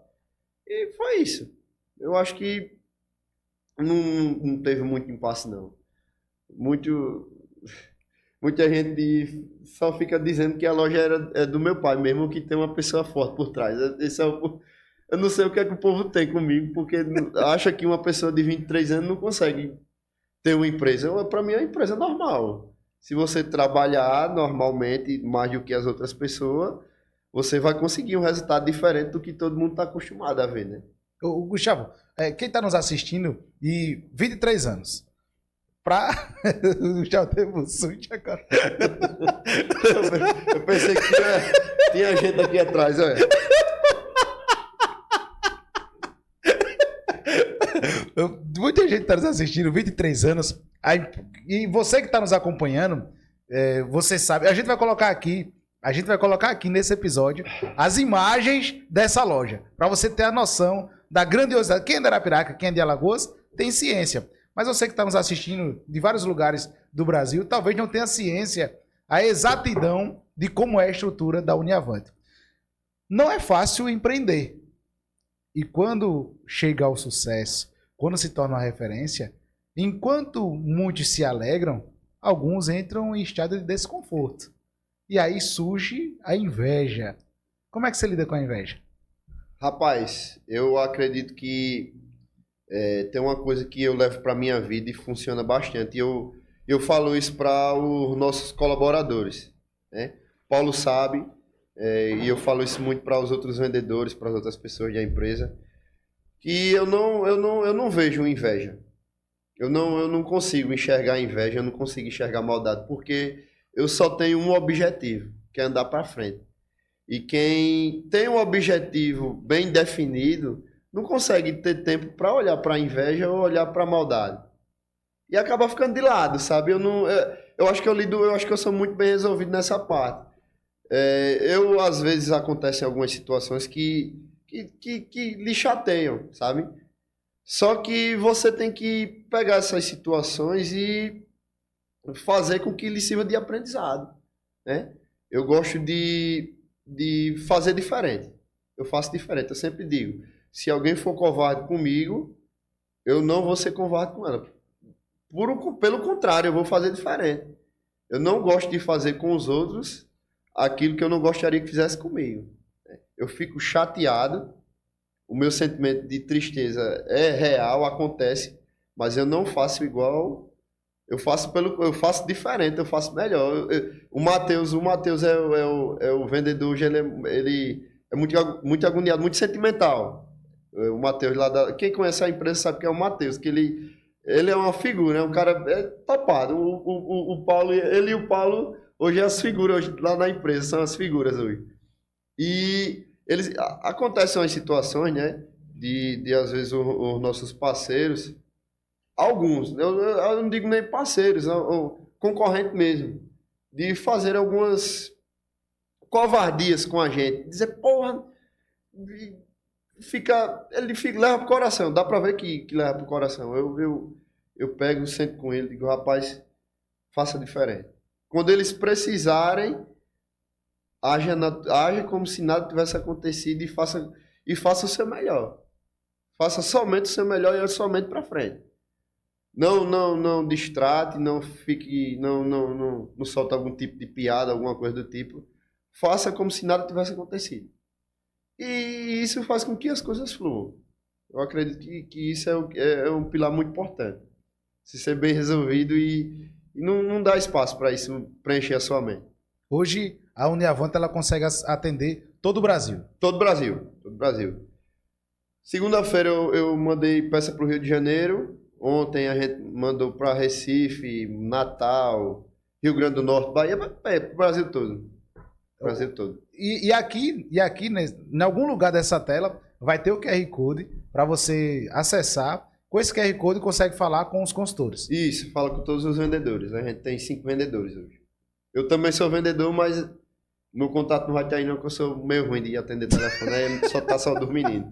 E foi isso. Eu acho que não teve muito impasse, não. Muita gente só fica dizendo que a loja é do meu pai, mesmo que tem uma pessoa forte por trás. Eu não sei o que é que o povo tem comigo, porque acha que uma pessoa de 23 anos não consegue ter uma empresa. Para mim é uma empresa normal. Se você trabalhar normalmente, mais do que as outras pessoas, você vai conseguir um resultado diferente do que todo mundo está acostumado a ver, né? O Gustavo, quem está nos assistindo e 23 anos, o Gustavo teve um susto agora. Eu pensei que tinha gente aqui atrás, olha. Muita gente está nos assistindo, 23 anos. E você que está nos acompanhando, você sabe, a gente vai colocar aqui nesse episódio as imagens dessa loja, para você ter a noção da grandiosidade. Quem é de Arapiraca, quem é de Alagoas, tem ciência. Mas você que está nos assistindo de vários lugares do Brasil, talvez não tenha ciência, a exatidão de como é a estrutura da Uniavante. Não é fácil empreender. E quando chega ao sucesso, quando se torna uma referência, enquanto muitos se alegram, alguns entram em estado de desconforto. E aí surge a inveja. Como é que você lida com a inveja? Rapaz, eu acredito que tem uma coisa que eu levo para minha vida e funciona bastante. E eu falo isso para os nossos colaboradores, né? Paulo sabe, e eu falo isso muito para os outros vendedores, para as outras pessoas da empresa, que eu não vejo inveja. Eu não consigo enxergar inveja, eu não consigo enxergar maldade, porque eu só tenho um objetivo, que é andar para frente. E quem tem um objetivo bem definido, não consegue ter tempo para olhar para a inveja ou olhar para a maldade. E acaba ficando de lado, sabe? Eu não, eu acho que eu acho que eu sou muito bem resolvido nessa parte. Às vezes acontecem algumas situações que lhe chateiam, sabe? Só que você tem que pegar essas situações e fazer com que lhe sirva de aprendizado, né? Eu gosto de fazer diferente. Eu faço diferente. Eu sempre digo, se alguém for covarde comigo, eu não vou ser covarde com ela. Pelo contrário, eu vou fazer diferente. Eu não gosto de fazer com os outros aquilo que eu não gostaria que fizesse comigo. Eu fico chateado, o meu sentimento de tristeza é real, acontece, mas eu não faço igual, eu faço diferente, eu faço melhor. O Matheus é o vendedor, hoje ele é muito agoniado, muito sentimental. O Matheus quem conhece a empresa sabe que é o Matheus, que ele é uma figura, é um cara topado. O Paulo, ele e o Paulo hoje é as figuras hoje, lá na empresa, são as figuras hoje. E acontecem umas situações, né? De às vezes os nossos parceiros, alguns, eu não digo nem parceiros, concorrente mesmo, de fazer algumas covardias com a gente, dizer, porra, ele leva pro coração, dá pra ver que leva pro coração. Eu pego, sento com ele, digo, rapaz, faça diferente. Quando eles precisarem, haja como se nada tivesse acontecido e faça o seu melhor. Faça somente o seu melhor e somente para frente. Não distrate, não fique, não solte algum tipo de piada, alguma coisa do tipo. Faça como se nada tivesse acontecido. E isso faz com que as coisas fluam. Eu acredito que isso é um pilar muito importante. Se ser bem resolvido e não dá espaço para isso preencher a sua mente. Hoje, a Uniavante ela consegue atender todo o Brasil. Todo o Brasil. Todo o Brasil. Segunda-feira eu mandei peça para o Rio de Janeiro. Ontem a gente mandou para Recife, Natal, Rio Grande do Norte, Bahia, para o Brasil todo. Brasil todo. E aqui, em algum lugar dessa tela, vai ter o QR Code para você acessar. Com esse QR Code, consegue falar com os consultores. Isso, fala com todos os vendedores. A gente tem 5 vendedores hoje. Eu também sou vendedor, mas meu contato não vai estar aí não, que eu sou meio ruim de atender telefone, aí só tá só dos meninos.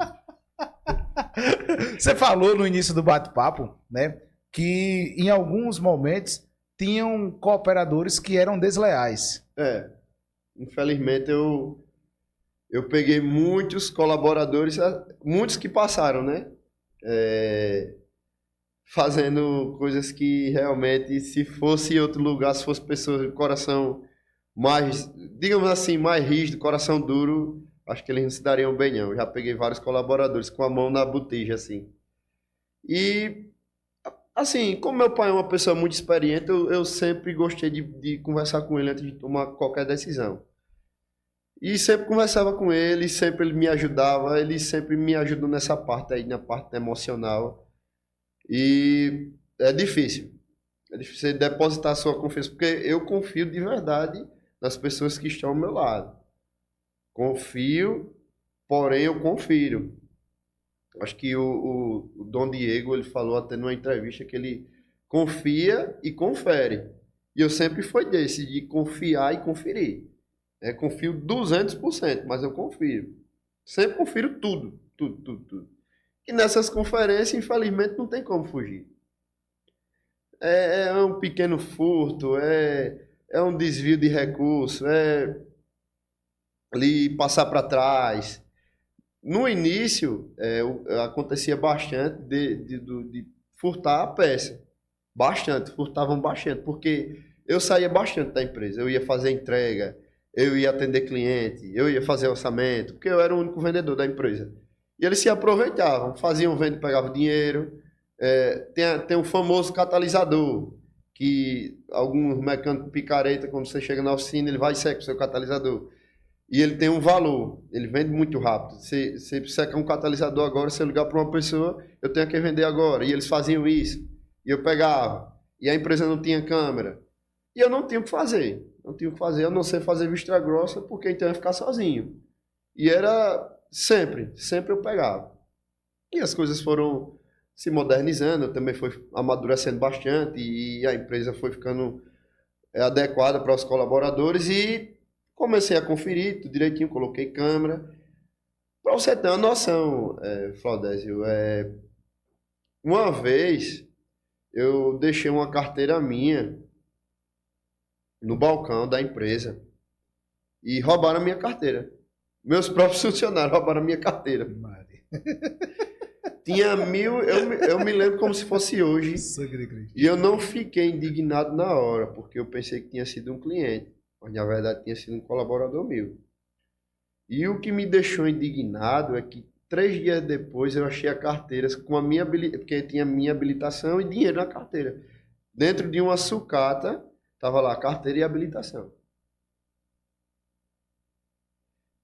Você falou no início do bate-papo, né, que em alguns momentos tinham cooperadores que eram desleais. Infelizmente eu peguei muitos colaboradores, muitos que passaram, né, fazendo coisas que realmente, se fosse em outro lugar, se fosse pessoas de coração mais, digamos assim, mais rígido, coração duro, acho que eles não se dariam bem não. Eu já peguei vários colaboradores com a mão na botija, assim. E, assim, como meu pai é uma pessoa muito experiente, eu sempre gostei de conversar com ele antes de tomar qualquer decisão. E sempre conversava com ele, sempre ele me ajudava, ele sempre me ajudou nessa parte aí, na parte emocional. E é difícil você depositar a sua confiança, porque eu confio de verdade nas pessoas que estão ao meu lado. Confio, porém eu confiro. Acho que o Dom Diego, ele falou até numa entrevista que ele confia e confere. E eu sempre fui desse, de confiar e conferir. Confio 200%, mas eu confio. Sempre confiro tudo, tudo, tudo, tudo. E nessas conferências, infelizmente, não tem como fugir. É um pequeno furto, é um desvio de recurso, é ali passar para trás. No início, acontecia bastante de furtar a peça. Bastante, furtavam bastante, porque eu saía bastante da empresa. Eu ia fazer entrega, eu ia atender cliente, eu ia fazer orçamento, porque eu era o único vendedor da empresa. E eles se aproveitavam, faziam venda, pegavam dinheiro. Tem um famoso catalisador, que alguns mecânicos picareta, quando você chega na oficina, ele vai e seca o seu catalisador. E ele tem um valor, ele vende muito rápido. Você seca um catalisador agora, se eu ligar para uma pessoa, eu tenho que vender agora. E eles faziam isso. E eu pegava. E a empresa não tinha câmera. E eu não tinha o que fazer. Não tinha o que fazer, a não ser fazer vista grossa, porque então eu ia ficar sozinho. E era sempre eu pegava. E as coisas foram se modernizando, eu também fui amadurecendo bastante e a empresa foi ficando adequada para os colaboradores e comecei a conferir tudo direitinho, coloquei câmera. Para você ter uma noção, Flaudésio, uma vez eu deixei uma carteira minha no balcão da empresa e roubaram a minha carteira. Meus próprios funcionários roubaram a minha carteira. Tinha 1.000, eu me lembro como se fosse hoje. E eu não fiquei indignado na hora, porque eu pensei que tinha sido um cliente, mas na verdade tinha sido um colaborador meu. E o que me deixou indignado é que 3 dias depois eu achei a carteira com a minha habilitação, porque tinha minha habilitação e dinheiro na carteira. Dentro de uma sucata, estava lá carteira e habilitação.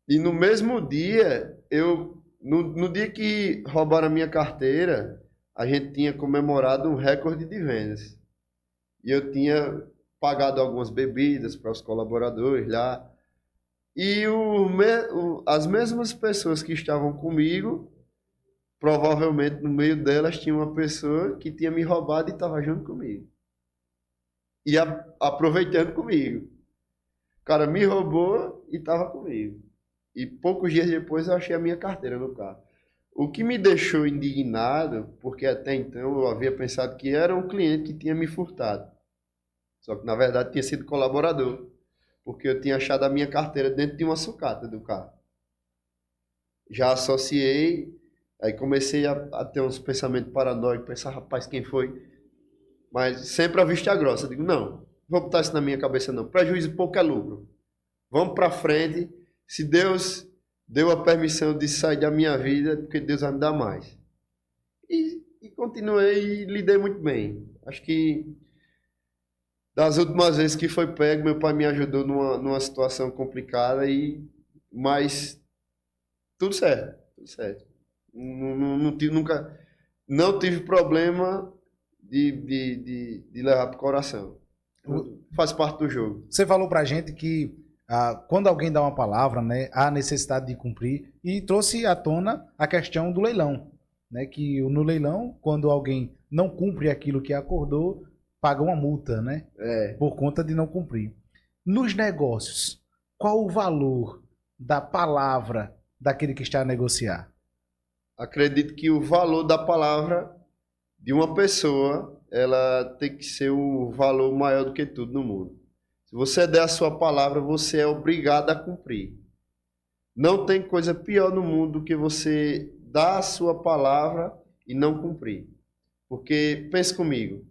E no mesmo dia, no dia que roubaram a minha carteira, a gente tinha comemorado um recorde de vendas. E eu tinha pagado algumas bebidas para os colaboradores lá. E as mesmas pessoas que estavam comigo, provavelmente no meio delas tinha uma pessoa que tinha me roubado e estava junto comigo. E aproveitando comigo. O cara me roubou e estava comigo. E poucos dias depois eu achei a minha carteira no carro. O que me deixou indignado, porque até então eu havia pensado que era um cliente que tinha me furtado. Só que na verdade tinha sido colaborador. Porque eu tinha achado a minha carteira dentro de uma sucata do carro. Já associei, aí comecei a ter uns pensamentos paranoicos, pensar, rapaz, quem foi? Mas sempre a vista grossa. Eu digo, não vou botar isso na minha cabeça não. Prejuízo pouco é lucro. Vamos para frente. Se Deus deu a permissão de sair da minha vida, porque Deus vai me dar mais. E continuei e lidei muito bem. Acho que das últimas vezes que foi pego, meu pai me ajudou numa situação complicada, mas tudo certo, tudo certo. Não tive problema de levar pro coração. Faz parte do jogo. Você falou pra gente que quando alguém dá uma palavra, né, há necessidade de cumprir, e trouxe à tona a questão do leilão, né, que no leilão, quando alguém não cumpre aquilo que acordou, paga uma multa, né, por conta de não cumprir. Nos negócios, qual o valor da palavra daquele que está a negociar? Acredito que o valor da palavra de uma pessoa, ela tem que ser o valor maior do que tudo no mundo. Se você der a sua palavra, você é obrigado a cumprir. Não tem coisa pior no mundo do que você dar a sua palavra e não cumprir. Porque, pense comigo,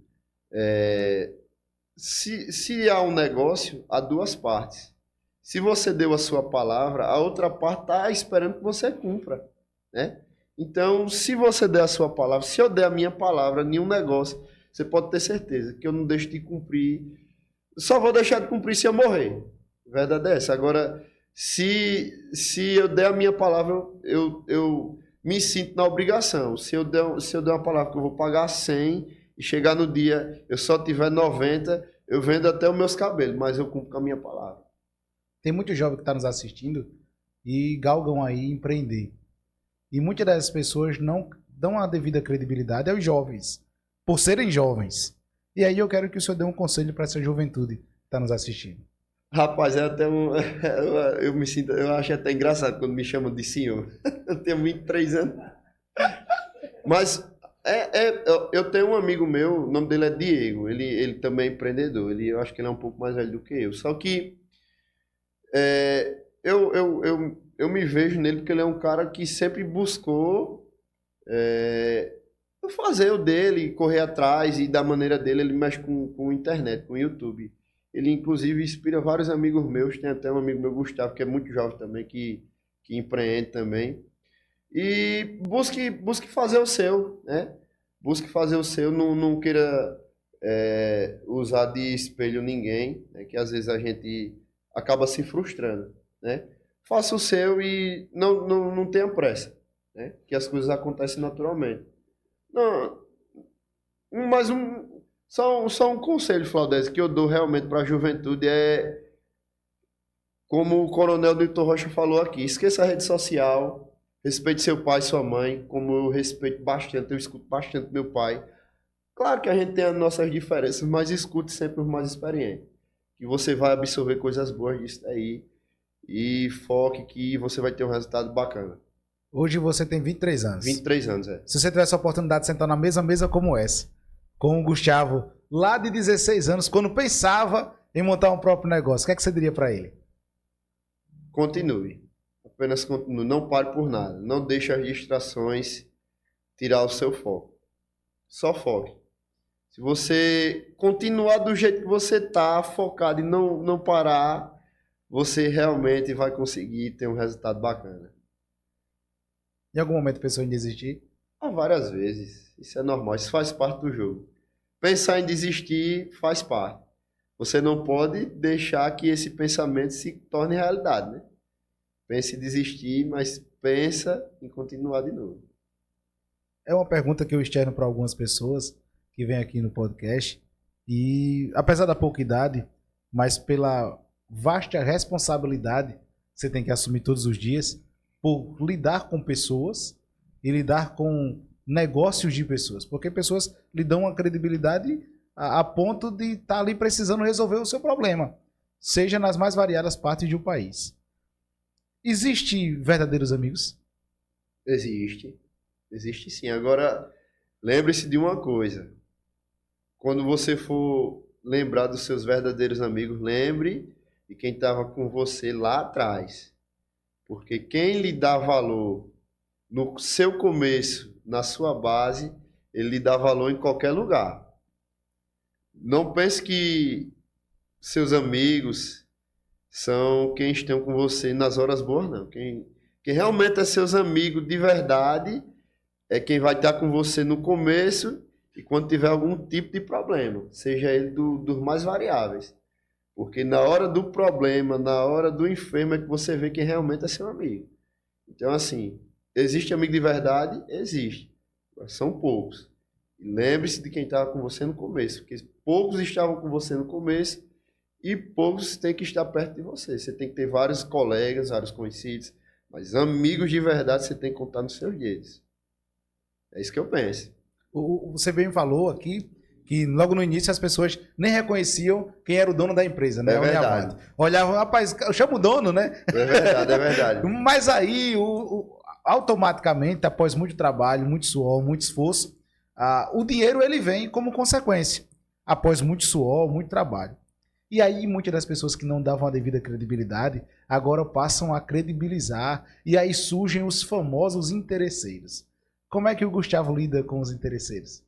se há um negócio, há duas partes. Se você deu a sua palavra, a outra parte está esperando que você cumpra, né? Então, se você der a sua palavra, se eu der a minha palavra em um negócio, você pode ter certeza que eu não deixo de cumprir. Só vou deixar de cumprir se eu morrer. Verdade é essa. Agora, se eu der a minha palavra, eu me sinto na obrigação. Se eu der uma palavra que eu vou pagar 100 e chegar no dia eu só tiver 90, eu vendo até os meus cabelos, mas eu cumpro com a minha palavra. Tem muito jovem que está nos assistindo e galgam aí empreender. E muitas dessas pessoas não dão a devida credibilidade aos jovens, por serem jovens. E aí eu quero que o senhor dê um conselho para essa juventude que está nos assistindo. Rapaz, eu acho até engraçado quando me chamam de senhor. Eu tenho 23 anos. Mas eu tenho um amigo meu, o nome dele é Diego. Ele também é empreendedor. Eu acho que ele é um pouco mais velho do que eu. Só que eu me vejo nele porque ele é um cara que sempre buscou fazer o dele, correr atrás e da maneira dele. Ele mexe com internet, com YouTube. Ele inclusive inspira vários amigos meus. Tem até um amigo meu, Gustavo, que é muito jovem também, que empreende também. E busque fazer o seu, né? Busque fazer o seu, não queira usar de espelho ninguém, né? Que às vezes a gente acaba se frustrando, né? Faça o seu e não tenha pressa, né? Que as coisas acontecem naturalmente. Não, só um conselho, Claudete, que eu dou realmente para a juventude é, como o Coronel Newton Rocha falou aqui, esqueça a rede social, respeite seu pai e sua mãe, como eu respeito bastante, eu escuto bastante meu pai. Claro que a gente tem as nossas diferenças, mas escute sempre os mais experientes, que você vai absorver coisas boas disso daí e foque que você vai ter um resultado bacana. Hoje você tem 23 anos. 23 anos, Se você tivesse a oportunidade de sentar na mesma mesa como essa, com o Gustavo, lá de 16 anos, quando pensava em montar um próprio negócio, o que é que você diria para ele? Continue. Apenas continue. Não pare por nada. Não deixe as distrações tirar o seu foco. Só foque. Se você continuar do jeito que você está, focado e não parar, você realmente vai conseguir ter um resultado bacana. Em algum momento pensou em desistir? Várias vezes. Isso é normal. Isso faz parte do jogo. Pensar em desistir faz parte. Você não pode deixar que esse pensamento se torne realidade, né? Pense em desistir, mas pensa em continuar de novo. É uma pergunta que eu externo para algumas pessoas que vêm aqui no podcast. E apesar da pouca idade, mas pela vasta responsabilidade que você tem que assumir todos os dias por lidar com pessoas e lidar com negócios de pessoas. Porque pessoas lhe dão uma credibilidade a ponto de estar ali precisando resolver o seu problema, seja nas mais variadas partes de um país. Existem verdadeiros amigos? Existe. Existe sim. Agora, lembre-se de uma coisa. Quando você for lembrar dos seus verdadeiros amigos, lembre de quem estava com você lá atrás. Porque quem lhe dá valor no seu começo, na sua base, ele lhe dá valor em qualquer lugar. Não pense que seus amigos são quem estão com você nas horas boas, não. Quem realmente é seus amigos de verdade é quem vai estar com você no começo e quando tiver algum tipo de problema, seja ele dos mais variáveis. Porque na hora do problema, na hora do enfermo, é que você vê quem realmente é seu amigo. Então, assim, existe amigo de verdade? Existe. Mas são poucos. E lembre-se de quem estava com você no começo, porque poucos estavam com você no começo e poucos têm que estar perto de você. Você tem que ter vários colegas, vários conhecidos, mas amigos de verdade você tem que contar nos seus dedos. É isso que eu penso. Você bem falou aqui que logo no início as pessoas nem reconheciam quem era o dono da empresa, né? É verdade. Olhavam, rapaz, eu chamo o dono, né? É verdade, é verdade. Mas aí, automaticamente, após muito trabalho, muito suor, muito esforço, o dinheiro ele vem como consequência, após muito suor, muito trabalho. E aí muitas das pessoas que não davam a devida credibilidade, agora passam a credibilizar, e aí surgem os famosos interesseiros. Como é que o Gustavo lida com os interesseiros?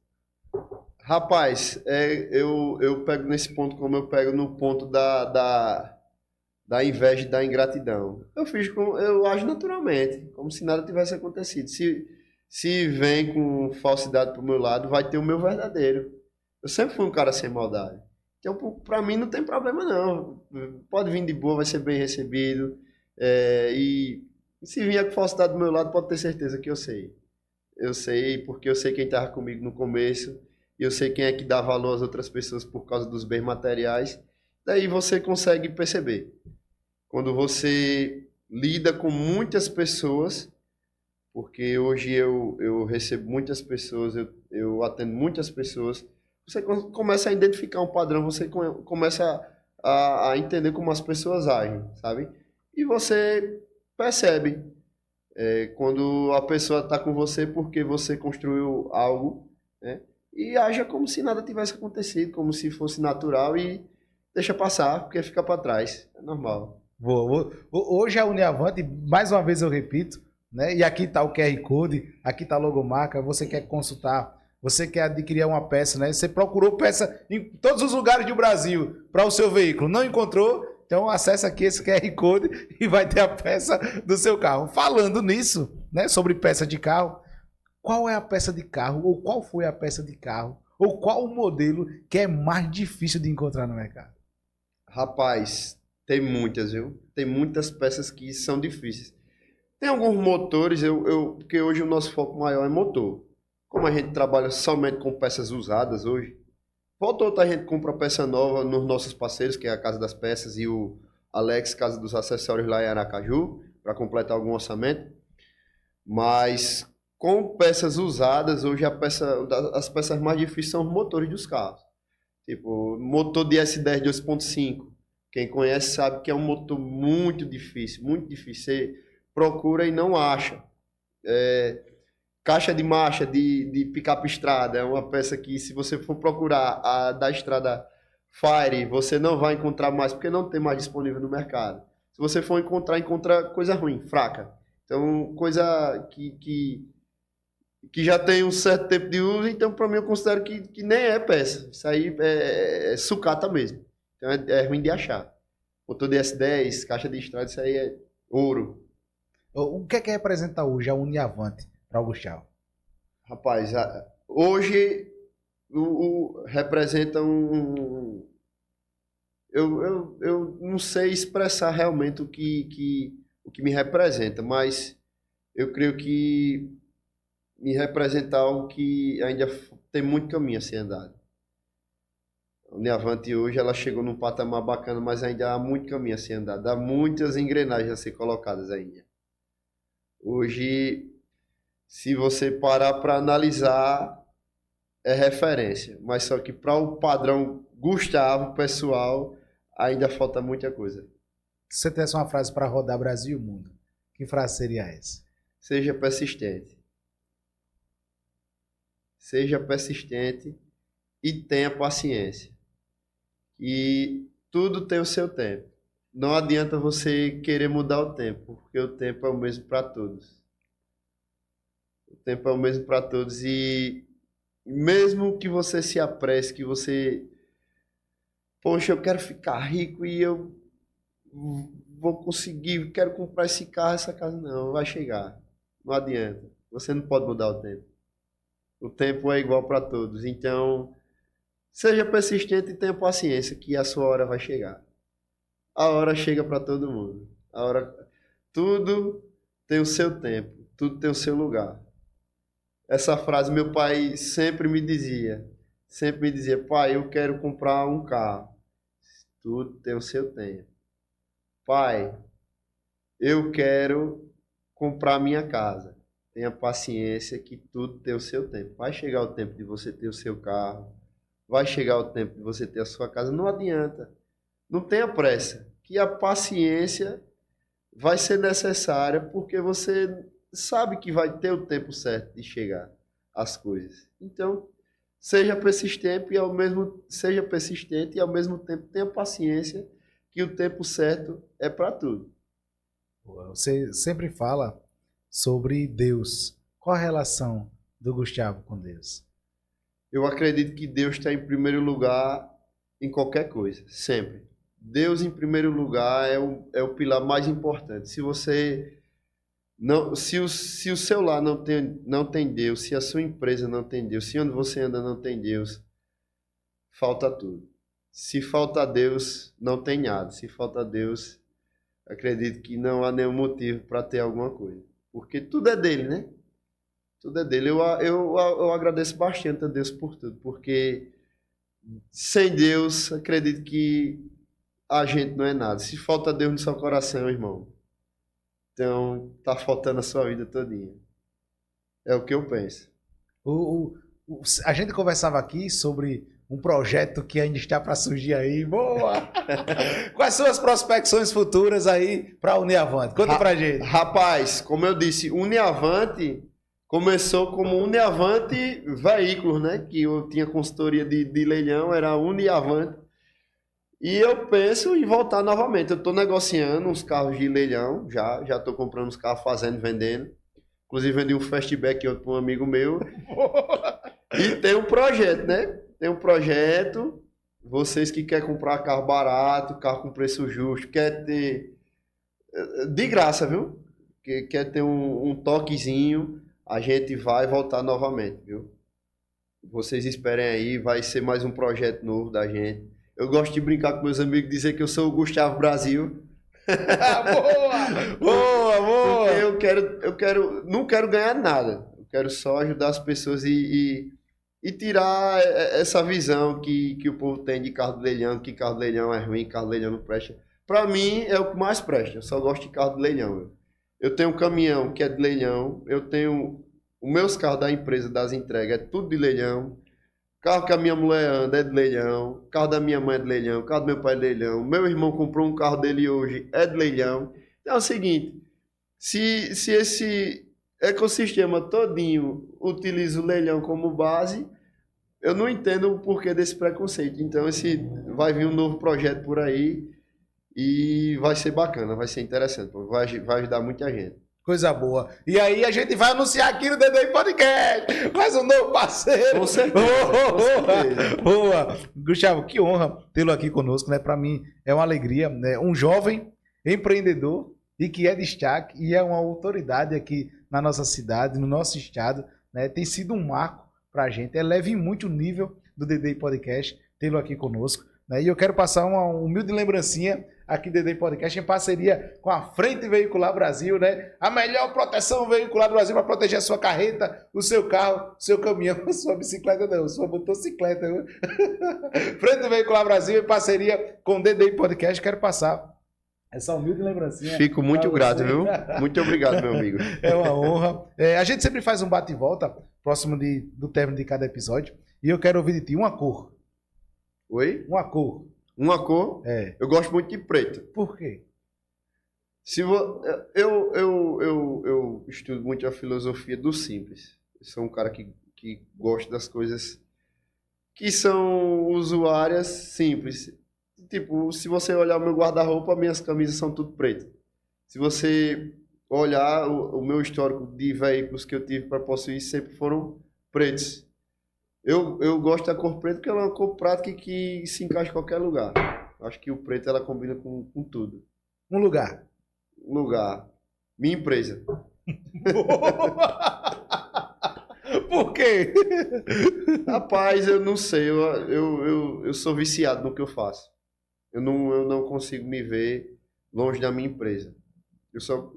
Rapaz, eu pego nesse ponto como eu pego no ponto da inveja e da ingratidão. Eu ajo naturalmente, como se nada tivesse acontecido. Se vem com falsidade pro meu lado, vai ter o meu verdadeiro. Eu sempre fui um cara sem maldade. Então, pra mim, não tem problema, não. Pode vir de boa, vai ser bem recebido. E se vier com falsidade do meu lado, pode ter certeza que eu sei. Eu sei porque eu sei quem estava comigo no começo. E eu sei quem é que dá valor às outras pessoas por causa dos bens materiais. Daí você consegue perceber. Quando você lida com muitas pessoas, porque hoje eu recebo muitas pessoas, eu atendo muitas pessoas, você começa a identificar um padrão, você começa a entender como as pessoas agem, sabe? E você percebe quando a pessoa está com você porque você construiu algo, né? E haja como se nada tivesse acontecido, como se fosse natural e deixa passar, porque fica para trás. É normal. Hoje a Uniavante, mais uma vez eu repito, né? E aqui está o QR Code, aqui está a logomarca, você quer consultar, você quer adquirir uma peça, né? Você procurou peça em todos os lugares do Brasil para o seu veículo, não encontrou? Então acessa aqui esse QR Code e vai ter a peça do seu carro. Falando nisso, né, sobre peça de carro, qual é a peça de carro, ou qual foi a peça de carro, ou qual o modelo que é mais difícil de encontrar no mercado? Rapaz, tem muitas, viu? Tem muitas peças que são difíceis. Tem alguns motores, porque hoje o nosso foco maior é motor. Como a gente trabalha somente com peças usadas hoje, volta outra a gente compra peça nova nos nossos parceiros, que é a Casa das Peças e o Alex, Casa dos Acessórios lá em Aracaju, para completar algum orçamento. Mas com peças usadas, hoje as peças mais difíceis são os motores dos carros. Tipo, motor de S10 2.5. Quem conhece sabe que é um motor muito difícil, muito difícil. Você procura e não acha. Caixa de marcha de picape estrada é uma peça que, se você for procurar a da estrada Fire, você não vai encontrar mais, porque não tem mais disponível no mercado. Se você for encontrar, encontra coisa ruim, fraca. Então, coisa que já tem um certo tempo de uso, então para mim eu considero que nem é peça. Isso aí é sucata mesmo. Então é ruim de achar. Motor de S10, caixa de estrada, isso aí é ouro. O que é que representa hoje a Uniavante para o Gustavo? Rapaz, hoje representa eu não sei expressar realmente o que me representa, mas eu creio que me representa algo que ainda tem muito caminho a ser andado. A Uniavante hoje ela chegou num patamar bacana, mas ainda há muito caminho a ser andado. Há muitas engrenagens a ser colocadas ainda. Hoje, se você parar para analisar, é referência. Mas só que para o padrão Gustavo, pessoal, ainda falta muita coisa. Se você tivesse uma frase para rodar Brasil e o mundo, que frase seria essa? Seja persistente. Seja persistente e tenha paciência. E tudo tem o seu tempo. Não adianta você querer mudar o tempo, porque o tempo é o mesmo para todos. O tempo é o mesmo para todos e mesmo que você se apresse, que você... Poxa, eu quero ficar rico e eu vou conseguir, quero comprar esse carro, essa casa. Não, vai chegar. Não adianta. Você não pode mudar o tempo. O tempo é igual para todos. Então, seja persistente e tenha paciência, que a sua hora vai chegar. A hora chega para todo mundo. Tudo tem o seu tempo, tudo tem o seu lugar. Essa frase meu pai sempre me dizia, pai, eu quero comprar um carro. Tudo tem o seu tempo. Pai, eu quero comprar minha casa. Tenha paciência que tudo tem o seu tempo. Vai chegar o tempo de você ter o seu carro. Vai chegar o tempo de você ter a sua casa. Não adianta. Não tenha pressa. Que a paciência vai ser necessária porque você sabe que vai ter o tempo certo de chegar às coisas. Então, seja persistente e ao mesmo tempo tenha paciência que o tempo certo é para tudo. Você sempre fala sobre Deus. Qual a relação do Gustavo com Deus? Eu acredito que Deus está em primeiro lugar em qualquer coisa, sempre. Deus em primeiro lugar é o pilar mais importante. Se você não, se o seu lar não tem Deus, se a sua empresa não tem Deus, se onde você anda não tem Deus, falta tudo. Se falta Deus, não tem nada. Se falta Deus, acredito que não há nenhum motivo para ter alguma coisa. Porque tudo é dele, né? Tudo é dele. Eu agradeço bastante a Deus por tudo, porque sem Deus, acredito que a gente não é nada. Se falta Deus no seu coração, irmão, então tá faltando a sua vida todinha. É o que eu penso. A gente conversava aqui sobre um projeto que ainda está para surgir aí. Boa! Quais são as prospecções futuras aí para a Uniavante? Conta pra gente. Rapaz, como eu disse, Uniavante começou como Uniavante Veículos, né? Que eu tinha consultoria de leilão, era Uniavante. E eu penso em voltar novamente. Eu estou negociando uns carros de leilão, já estou comprando uns carros, fazendo, vendendo. Inclusive vendi um Fastback para um amigo meu. E tem um projeto, né? Tem um projeto vocês que querem comprar carro barato, carro com preço justo, quer ter de graça, viu? Que quer ter um toquezinho, a gente vai voltar novamente, viu? Vocês esperem aí, vai ser mais um projeto novo da gente. Eu gosto de brincar com meus amigos, dizer que eu sou o Gustavo Brasil. Boa! Boa, boa! Porque não quero ganhar nada. Eu quero só ajudar as pessoas e tirar essa visão que o povo tem de carro de leilão, que carro de leilão é ruim, carro de leilão não presta. Pra mim é o que mais presta. Eu só gosto de carro de leilão. Eu tenho um caminhão que é de leilão, eu tenho os meus carros da empresa, das entregas, é tudo de leilão. Carro que a minha mulher anda é de leilão. Carro da minha mãe é de leilão. Carro do meu pai é de leilão. Meu irmão comprou um carro dele hoje, é de leilão. Então é o seguinte, se esse ecossistema todinho utiliza o leilão como base, eu não entendo o porquê desse preconceito. Então vai vir um novo projeto por aí e vai ser bacana, vai ser interessante, vai ajudar muita gente. Coisa boa. E aí a gente vai anunciar aqui no Dedé Podcast. Mais um novo parceiro. Com certeza. Com certeza. Boa. Gustavo, que honra tê-lo aqui conosco, né? Para mim é uma alegria, né? Um jovem empreendedor e que é destaque e é uma autoridade aqui na nossa cidade, no nosso estado, né? Tem sido um marco pra gente. Eleve muito o nível do Dedé Podcast tê-lo aqui conosco, né? E eu quero passar uma humilde lembrancinha aqui do Dedé Podcast em parceria com a Frente Veicular Brasil, né? A melhor proteção veicular do Brasil para proteger a sua carreta, o seu carro, o seu caminhão, a sua bicicleta não, sua motocicleta. Frente Veicular Brasil em parceria com o Dedé Podcast. Quero passar essa humilde lembrancinha. Fico muito grato, viu? Muito obrigado, meu amigo. É uma honra. A gente sempre faz um bate e volta próximo do término de cada episódio e eu quero ouvir de ti uma cor. Oi? Uma cor. Uma cor? É. Eu gosto muito de preto. Por quê? Eu estudo muito a filosofia do simples. Eu sou um cara que gosta das coisas que são usuárias simples. Tipo, se você olhar o meu guarda-roupa, minhas camisas são tudo pretas. Se você olhar o meu histórico de veículos que eu tive para possuir, sempre foram pretos. Eu gosto da cor preta porque ela é uma cor prática que se encaixa em qualquer lugar. Acho que o preto ela combina com tudo. Um lugar. Lugar. Minha empresa. Por quê? Rapaz, eu não sei. Eu sou viciado no que eu faço. Eu não consigo me ver longe da minha empresa. Eu só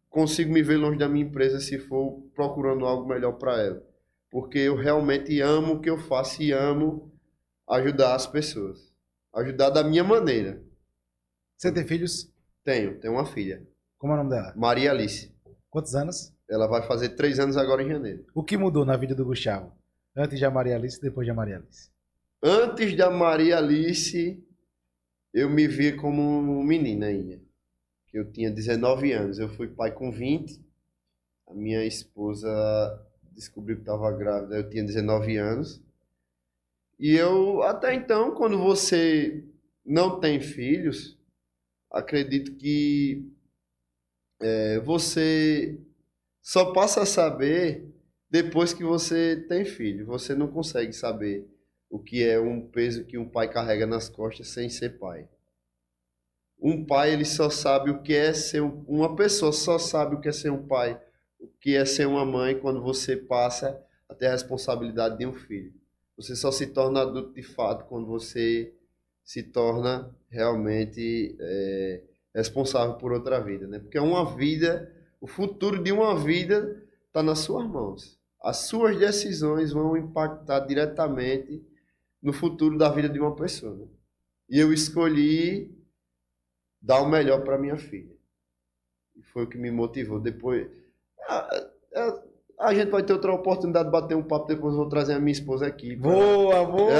consigo me ver longe da minha empresa se for procurando algo melhor para ela. Porque eu realmente amo o que eu faço e amo ajudar as pessoas. Ajudar da minha maneira. Você tem filhos? Tenho uma filha. Como é o nome dela? Maria Alice. Quantos anos? Ela vai fazer 3 anos agora em janeiro. O que mudou na vida do Gustavo? Antes da Maria Alice e depois da Maria Alice? Antes da Maria Alice, eu me via como menina ainda. Eu tinha 19 anos. Eu fui pai com 20. A minha esposa descobriu que estava grávida, eu tinha 19 anos. E eu, até então, quando você não tem filhos, acredito que você só passa a saber depois que você tem filho. Você não consegue saber o que é um peso que um pai carrega nas costas sem ser pai. Um pai, ele só sabe o que é ser uma pessoa, só sabe o que é ser um pai, o que é ser uma mãe quando você passa a ter a responsabilidade de um filho. Você só se torna adulto de fato quando você se torna realmente responsável por outra vida, né? Porque uma vida, o futuro de uma vida está nas suas mãos. As suas decisões vão impactar diretamente no futuro da vida de uma pessoa, né? E eu escolhi dar o melhor para minha filha. E foi o que me motivou. Depois, a gente vai ter outra oportunidade de bater um papo. Depois eu vou trazer a minha esposa aqui. Boa, boa!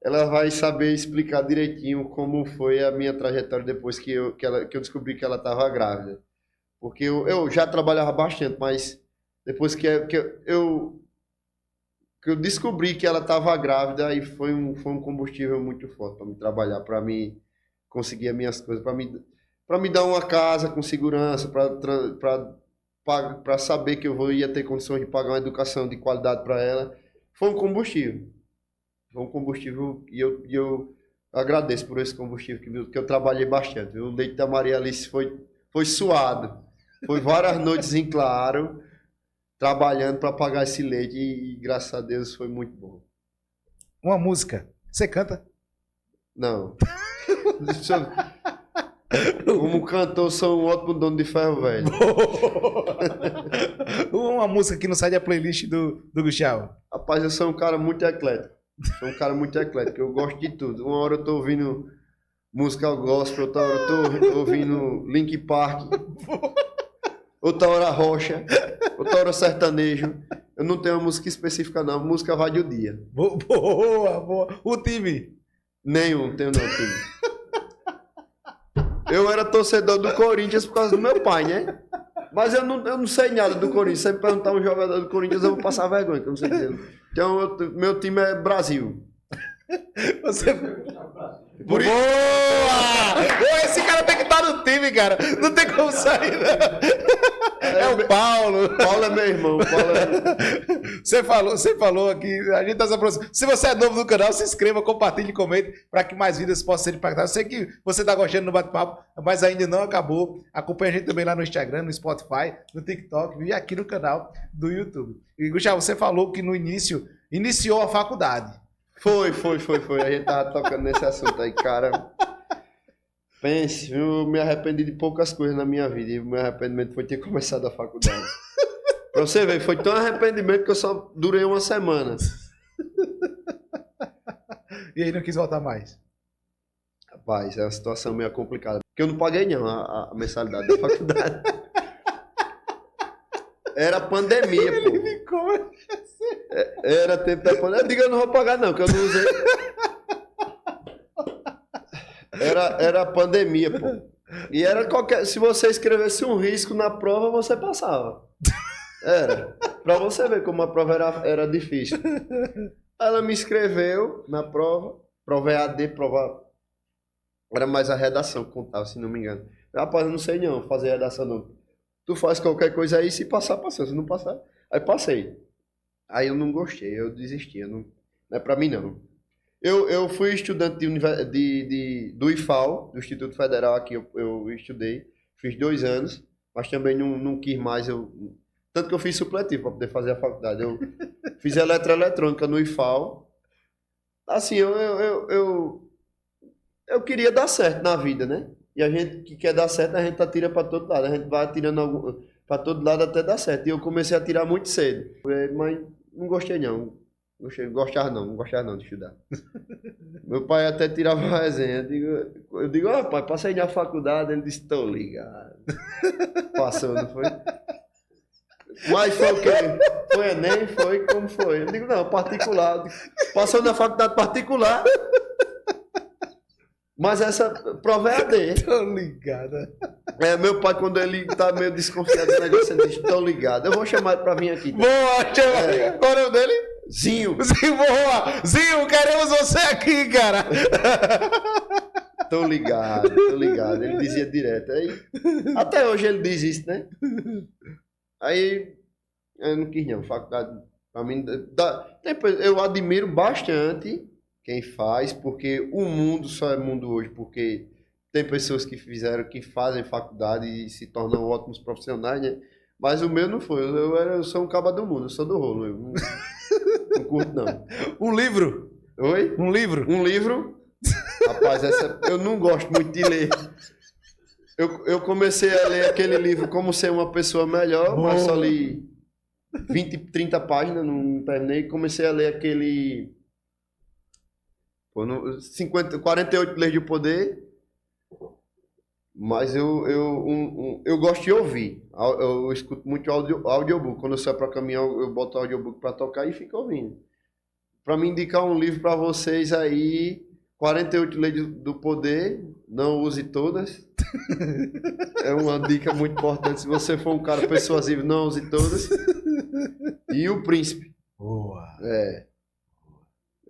Ela vai saber explicar direitinho como foi a minha trajetória depois que eu descobri que ela estava grávida. Porque eu já trabalhava bastante, mas depois que eu descobri que ela estava grávida, aí foi um combustível muito forte para me trabalhar, para me conseguir as minhas coisas, para me dar uma casa com segurança, para saber que ia ter condições de pagar uma educação de qualidade para ela. Foi um combustível. Foi um combustível e eu agradeço por esse combustível que eu trabalhei bastante. O leite da Maria Alice foi suado. Foi várias noites em claro, trabalhando para pagar esse leite e graças a Deus foi muito bom. Uma música. Você canta? Não. Como cantor, sou um ótimo dono de ferro velho. Uma música que não sai da playlist do Gustavo. Rapaz, eu sou um cara muito eclético. Eu gosto de tudo. Uma hora eu tô ouvindo música gospel, outra hora eu tô ouvindo Linkin Park, outra hora Rocha, outra hora sertanejo. Eu não tenho uma música específica não, a música vai do dia. Boa. O time? Nenhum, tenho não, time. Eu era torcedor do Corinthians por causa do meu pai, né? Mas eu não sei nada do Corinthians. Se você perguntar um jogador do Corinthians, eu vou passar vergonha, que eu não sei dizer. Então, meu time é Brasil. Você... Boa! Esse cara tem que estar no time, cara. Não tem como sair, não. É o Paulo. Paulo é meu irmão. Você falou aqui, a gente tá se aproximando. Se você é novo no canal, se inscreva, compartilhe, comente, para que mais vidas possam ser impactadas. Eu sei que você tá gostando do bate-papo, mas ainda não acabou. Acompanhe a gente também lá no Instagram, no Spotify, no TikTok e aqui no canal do YouTube. E, Gustavo, você falou que no início, iniciou a faculdade. Foi. A gente tava tocando nesse assunto aí, cara. Pense, eu me arrependi de poucas coisas na minha vida. E o meu arrependimento foi ter começado a faculdade. Pra você ver, foi tão arrependimento que eu só durei uma semana. E aí não quis voltar mais? Rapaz, é uma situação meio complicada. Porque eu não paguei não a mensalidade da faculdade. Era pandemia, pô. Era tempo da pandemia. Eu digo, eu não vou pagar não, que eu não usei. Era pandemia, pô. E era qualquer... Se você escrevesse um risco na prova, você passava. Era. Pra você ver como a prova era difícil. Ela me inscreveu na prova. Prova EAD, prova... Era mais a redação que contava, se não me engano. Rapaz, eu não sei não fazer redação não. Tu faz qualquer coisa aí, se passar, passou. Se não passar... Aí passei. Aí eu não gostei, eu desisti. Não é pra mim não. Eu fui estudante do IFAL, do Instituto Federal aqui, eu estudei, fiz 2 anos, mas também não quis mais, tanto que eu fiz supletivo para poder fazer a faculdade. Eu fiz eletroeletrônica no IFAL. Assim, eu queria dar certo na vida, né? E a gente que quer dar certo, a gente atira para todo lado, a gente vai atirando para todo lado até dar certo. E eu comecei a atirar muito cedo, mas não gostei não. Não gostava não de estudar. Meu pai até tirava uma resenha. Eu digo, pai, passei na faculdade. Ele disse, tô ligado. Passou, não foi? Mas foi o quê? Foi Enem? Foi? Como foi? Eu digo, não, particular. Passou na faculdade particular. Mas essa prova é AD. Tô ligado. Meu pai, quando ele tá meio desconfiado do negócio, ele diz, tô ligado. Eu vou chamar ele pra vir aqui. Tá? Boa, chama. Qual é o nome dele? Zinho. Boa. Zinho, queremos você aqui, cara. Tô ligado. Ele dizia direto. Aí, até hoje ele diz isso, né? Aí, eu não quis não. Faculdade, pra mim, depois, eu admiro bastante quem faz, porque o mundo só é mundo hoje, porque tem pessoas que fazem faculdade e se tornam ótimos profissionais, né? Mas o meu não foi. Eu sou um caba do mundo, eu sou do rolo. Eu não curto, não. Um livro? Oi? Um livro? Um livro? Rapaz, eu não gosto muito de ler. Eu comecei a ler aquele livro Como Ser Uma Pessoa Melhor, mas só li 20, 30 páginas, não terminei. Comecei a ler aquele 48 Leis do Poder. Mas eu gosto de ouvir. Eu escuto muito audiobook. Quando eu saio para caminhar, eu boto o audiobook para tocar e fico ouvindo. Para me indicar um livro para vocês aí, 48 Leis do Poder, não use todas. É uma dica muito importante. Se você for um cara persuasivo, não use todas. E O Príncipe. Boa. É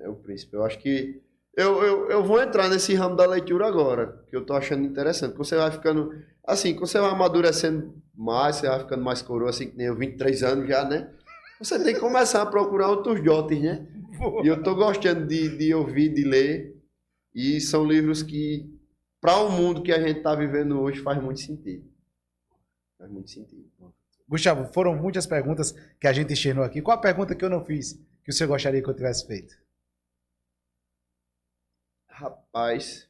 O Príncipe. Eu acho que eu vou entrar nesse ramo da leitura agora, que eu tô achando interessante. Você vai ficando, assim, quando você vai amadurecendo mais, você vai ficando mais coroa, assim, que nem eu, 23 anos já, né? Você tem que começar a procurar outros jotes, né? E eu tô gostando de ouvir, de ler. E são livros que, para o mundo que a gente está vivendo hoje, faz muito sentido. Faz muito sentido. Gustavo, foram muitas perguntas que a gente externou aqui. Qual a pergunta que eu não fiz que você gostaria que eu tivesse feito? Rapaz,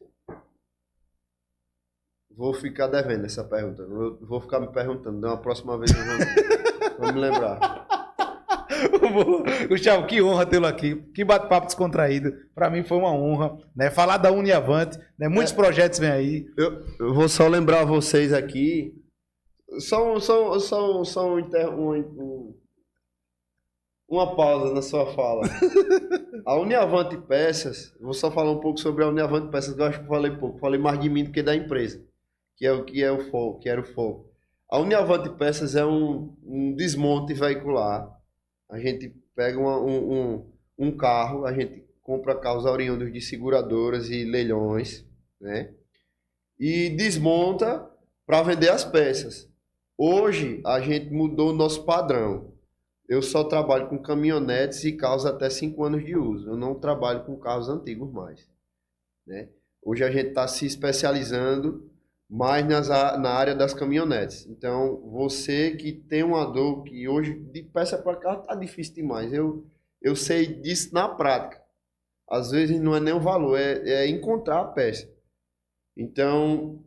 vou ficar devendo essa pergunta. Vou ficar me perguntando. Da próxima vez eu vou me lembrar. Gustavo, que honra tê-lo aqui. Que bate-papo descontraído. Para mim foi uma honra, né? Falar da Uniavante, né? Muitos projetos vêm aí. Eu vou só lembrar vocês aqui. Uma pausa na sua fala. A Uniavante Peças, vou só falar um pouco sobre a Uniavante Peças, que eu acho que eu falei pouco. Falei mais de mim do que da empresa, que era o foco. A Uniavante Peças é um desmonte veicular. A gente pega um carro, a gente compra carros oriundos de seguradoras e leilões, né? E desmonta para vender as peças. Hoje, a gente mudou o nosso padrão. Eu só trabalho com caminhonetes e carros até 5 anos de uso. Eu não trabalho com carros antigos mais, né? Hoje a gente está se especializando mais na área das caminhonetes. Então, você que tem uma dor que hoje, de peça para carro, está difícil demais. Eu sei disso na prática. Às vezes não é nem o valor, é encontrar a peça. Então,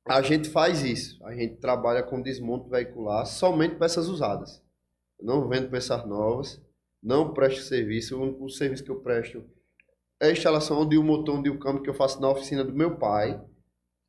a gente faz isso. A gente trabalha com desmonte veicular, somente peças usadas. Eu não vendo peças novas, não presto serviço. O único serviço que eu presto é a instalação de um motor, de um câmbio que eu faço na oficina do meu pai,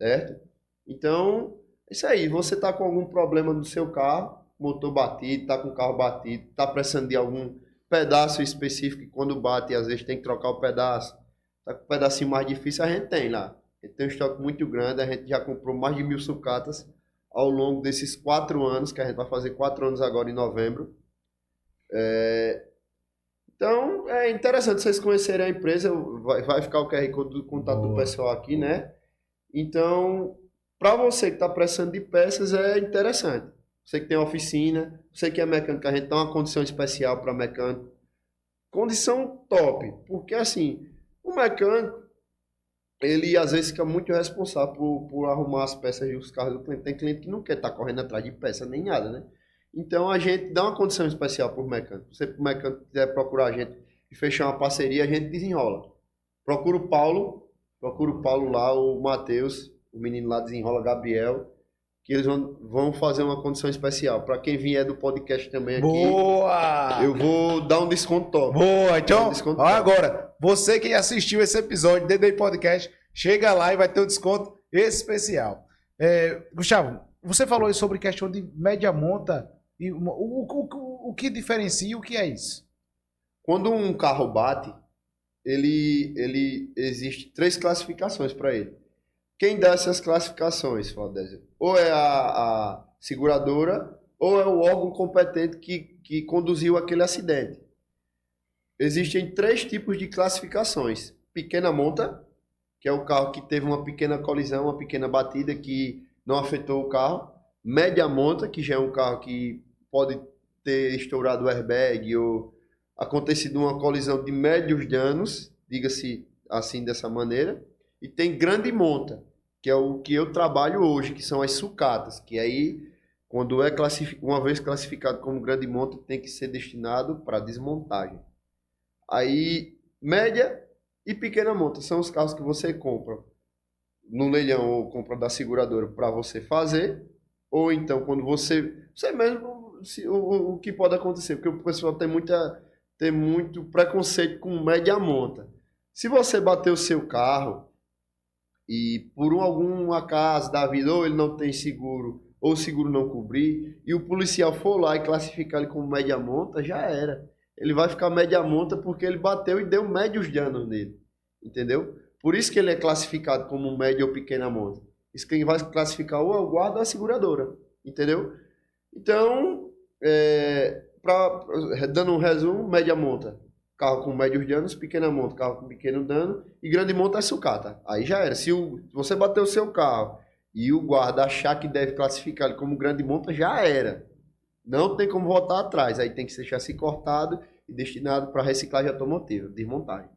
certo? Então, é isso aí. Você está com algum problema no seu carro, motor batido, está com o carro batido, está precisando de algum pedaço específico, e quando bate, às vezes tem que trocar o pedaço. Está com um pedacinho mais difícil, a gente tem lá. A gente tem um estoque muito grande, a gente já comprou mais de 1000 sucatas ao longo desses 4 anos, que a gente vai fazer 4 anos agora em novembro. Então, é interessante vocês conhecerem a empresa, vai ficar o QR Code do contato do pessoal aqui, né? Então, para você que está precisando de peças, é interessante. Você que tem oficina, você que é mecânico, a gente dá uma condição especial para mecânico. Condição top, porque assim, o mecânico, ele às vezes fica muito responsável por arrumar as peças e os carros do cliente. Tem cliente que não quer estar correndo atrás de peça nem nada, né? Então a gente dá uma condição especial para o mecânico. Se o mecânico quiser procurar a gente e fechar uma parceria, a gente desenrola. Procura o Paulo lá, o Matheus, o menino lá desenrola, Gabriel, que eles vão fazer uma condição especial. Para quem vier do podcast também aqui, boa! Eu vou dar um desconto top. Boa, então, agora, você que assistiu esse episódio do DDI Podcast, chega lá e vai ter um desconto especial. Gustavo, você falou aí sobre questão de média monta. E o que diferencia e o que é isso? Quando um carro bate, ele existe 3 classificações para ele. Quem dá essas classificações, Valdésia? Ou é a seguradora, ou é o órgão competente que conduziu aquele acidente. Existem 3 tipos de classificações. Pequena monta, que é o carro que teve uma pequena colisão, uma pequena batida que não afetou o carro. Média monta, que já é um carro que pode ter estourado o airbag ou acontecido uma colisão de médios danos, diga-se assim dessa maneira. E tem grande monta, que é o que eu trabalho hoje, que são as sucatas, que aí, quando uma vez classificado como grande monta, tem que ser destinado para desmontagem. Aí, média e pequena monta são os carros que você compra no leilão ou compra da seguradora para você fazer, ou então quando você mesmo, o que pode acontecer, porque o pessoal tem muito preconceito com média monta. Se você bater o seu carro e por algum acaso da vida, ou ele não tem seguro, ou o seguro não cobrir, e o policial for lá e classificar ele como média monta, já era. Ele vai ficar média monta porque ele bateu e deu médios danos nele, entendeu? Por isso que ele é classificado como média ou pequena monta. Isso quem vai classificar ou é o guarda ou a seguradora, entendeu? Então, dando um resumo, média monta, carro com médios danos, pequena monta, carro com pequeno dano, e grande monta é sucata. Aí já era. Se você bater o seu carro e o guarda achar que deve classificar ele como grande monta, já era. Não tem como voltar atrás. Aí tem que ser chassi cortado e destinado para reciclagem automotiva, desmontagem.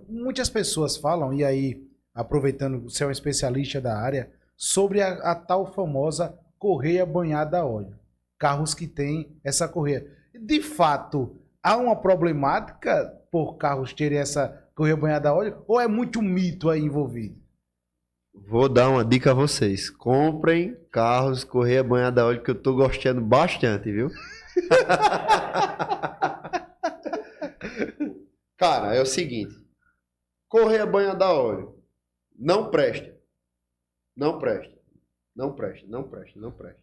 Muitas pessoas falam, e aí, aproveitando que você é um especialista da área, sobre a tal famosa correia banhada a óleo. Carros que têm essa correia. De fato, há uma problemática por carros terem essa correia banhada a óleo? Ou é muito mito aí envolvido? Vou dar uma dica a vocês. Comprem carros correia banhada a óleo, que eu tô gostando bastante, viu? Cara, é o seguinte. Correia banhada a óleo. Não presta. Não presta. Não presta, não presta, não presta.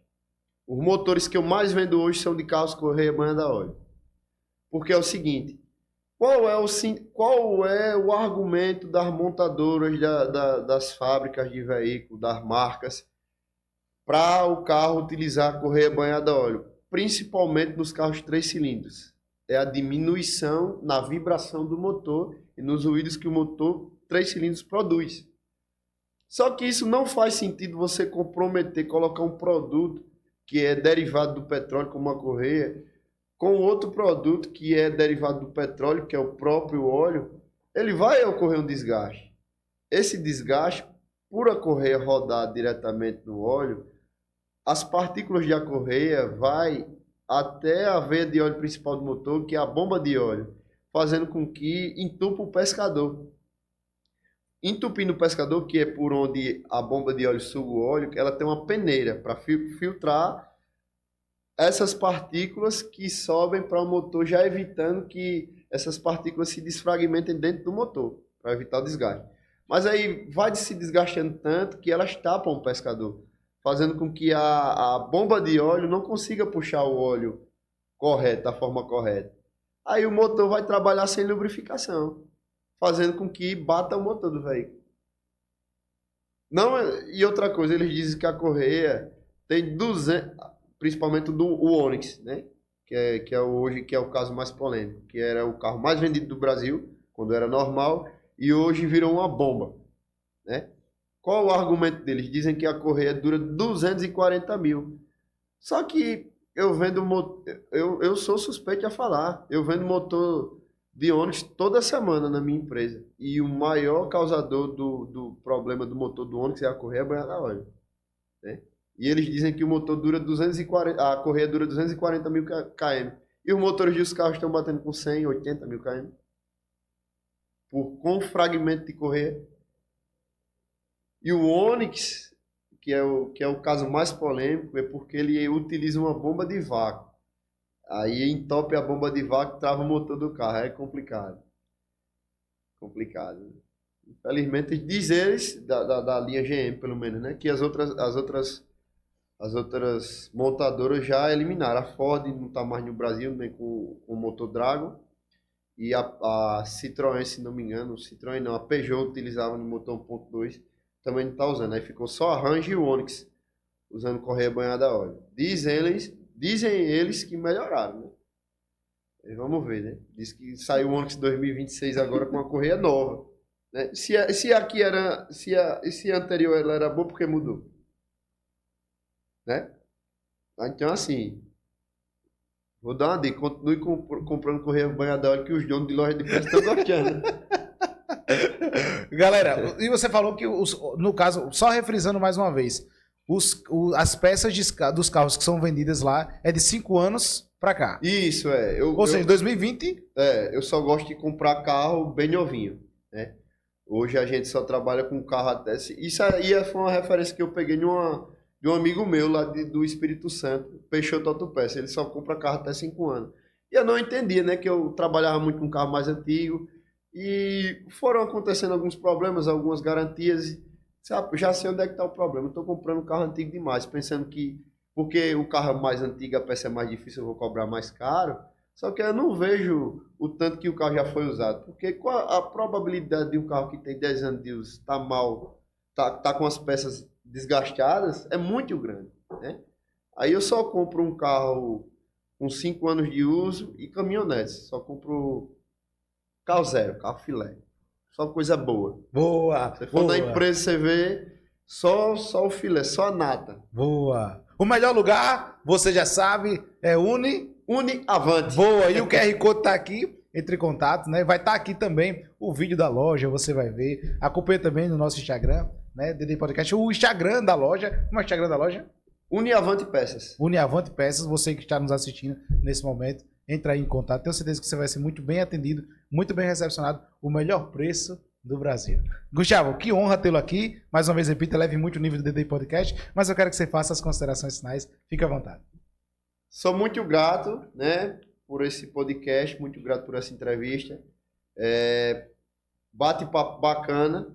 Os motores que eu mais vendo hoje são de carros correia banhada a óleo. Porque é o seguinte. Qual é o argumento das montadoras das fábricas de veículos, das marcas, para o carro utilizar a correia banhada a óleo? Principalmente nos carros 3 cilindros. É a diminuição na vibração do motor e nos ruídos que o motor 3 cilindros produz. Só que isso não faz sentido você comprometer, colocar um produto que é derivado do petróleo, como a correia, com outro produto que é derivado do petróleo, que é o próprio óleo. Ele vai ocorrer um desgaste. Esse desgaste, por a correia rodar diretamente no óleo, as partículas de a correia vai até a veia de óleo principal do motor, que é a bomba de óleo, fazendo com que entupa o pescador. Entupindo o pescador, que é por onde a bomba de óleo suga o óleo, ela tem uma peneira para filtrar essas partículas que sobem para o motor, já evitando que essas partículas se desfragmentem dentro do motor, para evitar o desgaste. Mas aí vai se desgastando tanto que elas tapam o pescador, fazendo com que a bomba de óleo não consiga puxar o óleo correto, da forma correta. Aí o motor vai trabalhar sem lubrificação, fazendo com que bata o motor do veículo. Não, e outra coisa, eles dizem que a correia tem 200, principalmente o Onix, né? Que é hoje que é o caso mais polêmico, que era o carro mais vendido do Brasil, quando era normal, e hoje virou uma bomba, né? Qual o argumento deles? Dizem que a correia dura 240 mil. Só que eu vendo eu sou suspeito a falar. Eu vendo motor de Onix toda semana na minha empresa. E o maior causador do problema do motor do Onix é a correia banhada a óleo, né? E eles dizem que o motor dura 240, a correia dura 240 mil km. E os motores dos carros estão batendo com 100, 80 mil km. Com fragmento de correia. E o Onix, que é o caso mais polêmico, é porque ele utiliza uma bomba de vácuo. Aí entope a bomba de vácuo e trava o motor do carro. É complicado. Complicado. Infelizmente, diz eles, da linha GM pelo menos, né? Que as outras montadoras já eliminaram. A Ford não está mais no Brasil, nem com o motor Dragon. E a Citroën, se não me engano, a Peugeot utilizava no motor 1.2, também não está usando. Aí ficou só a Ranger e o Onix usando correia banhada a óleo. Dizem eles que melhoraram, né? Aí vamos ver, né? Diz que saiu o Onix 2026 agora com uma correia nova, né? Se a anterior ela era boa, por que mudou? Né? Então, assim, vou dar uma dica: continue comprando correia banhada a óleo, que os donos de loja de peças estão gostando. Galera, e você falou que, no caso, só refrisando mais uma vez, as peças dos carros que são vendidas lá é de 5 anos pra cá. Isso, é. Ou seja, 2020... eu só gosto de comprar carro bem novinho, né? Hoje a gente só trabalha com carro até... Isso aí foi uma referência que eu peguei de um amigo meu lá do Espírito Santo, Peixoto Autopeça. Ele só compra carro até 5 anos. E eu não entendia, né? Que eu trabalhava muito com carro mais antigo. E foram acontecendo alguns problemas, algumas garantias. Sabe, já sei onde é que está o problema. Eu estou comprando um carro antigo demais, pensando que porque o carro é mais antigo, a peça é mais difícil, eu vou cobrar mais caro. Só que eu não vejo o tanto que o carro já foi usado. Porque qual a probabilidade de um carro que tem 10 anos de uso estar mal, tá com as peças desgastadas, é muito grande, né? Aí eu só compro um carro com 5 anos de uso e caminhonetes. Só compro carro zero, carro filé. Só coisa boa. Boa. Você for na empresa, você vê só o filé, só a nata. Boa. O melhor lugar, você já sabe, é Uniavante. Boa, e o QR Code tá aqui, entre em contato, né? Vai estar aqui também o vídeo da loja, você vai ver. Acompanha também no nosso Instagram, né? DD Podcast, o Instagram da loja. Como é o Instagram da loja? Uniavante Peças. Uniavante Peças, você que está nos assistindo nesse momento, entra aí em contato. Tenho certeza que você vai ser muito bem atendido, muito bem recepcionado, o melhor preço do Brasil. Gustavo, que honra tê-lo aqui. Mais uma vez, repito, leve muito o nível do DD Podcast, mas eu quero que você faça as considerações finais. Fique à vontade. Sou muito grato, né, por esse podcast, muito grato por essa entrevista. Bate-papo bacana.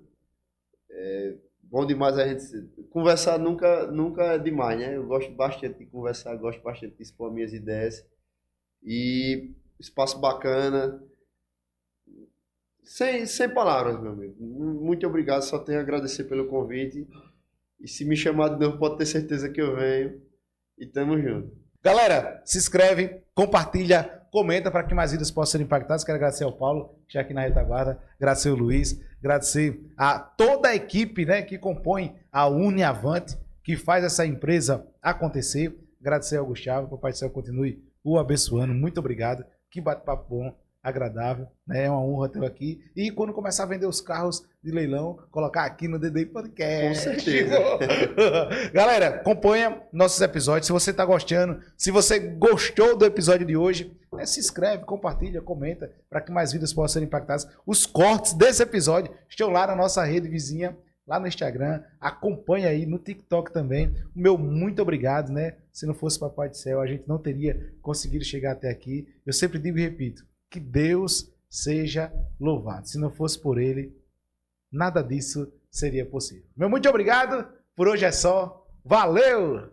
Bom demais a gente conversar, nunca é demais, né? Eu gosto bastante de conversar, gosto bastante de expor minhas ideias. E espaço bacana. Sem palavras, meu amigo. Muito obrigado, só tenho a agradecer pelo convite. E se me chamar de novo, pode ter certeza que eu venho. E tamo junto. Galera, se inscreve, compartilha, comenta para que mais vidas possam ser impactadas. Quero agradecer ao Paulo, que está aqui na retaguarda, agradecer ao Luiz, agradecer a toda a equipe, né, que compõe a Uniavante, que faz essa empresa acontecer. Agradecer ao Gustavo, que o Pai do Céu continue o abençoando. Muito obrigado. Que bate-papo bom, agradável, né? É uma honra tê-lo aqui. E quando começar a vender os carros de leilão, colocar aqui no DD Podcast. Com certeza. Galera, acompanha nossos episódios. Se você está gostando, se você gostou do episódio de hoje, se inscreve, compartilha, comenta, para que mais vidas possam ser impactadas. Os cortes desse episódio estão lá na nossa rede vizinha, lá no Instagram. Acompanha aí no TikTok também. O meu muito obrigado, né? Se não fosse Papai do Céu, a gente não teria conseguido chegar até aqui. Eu sempre digo e repito, que Deus seja louvado. Se não fosse por Ele, nada disso seria possível. Meu muito obrigado. Por hoje é só. Valeu!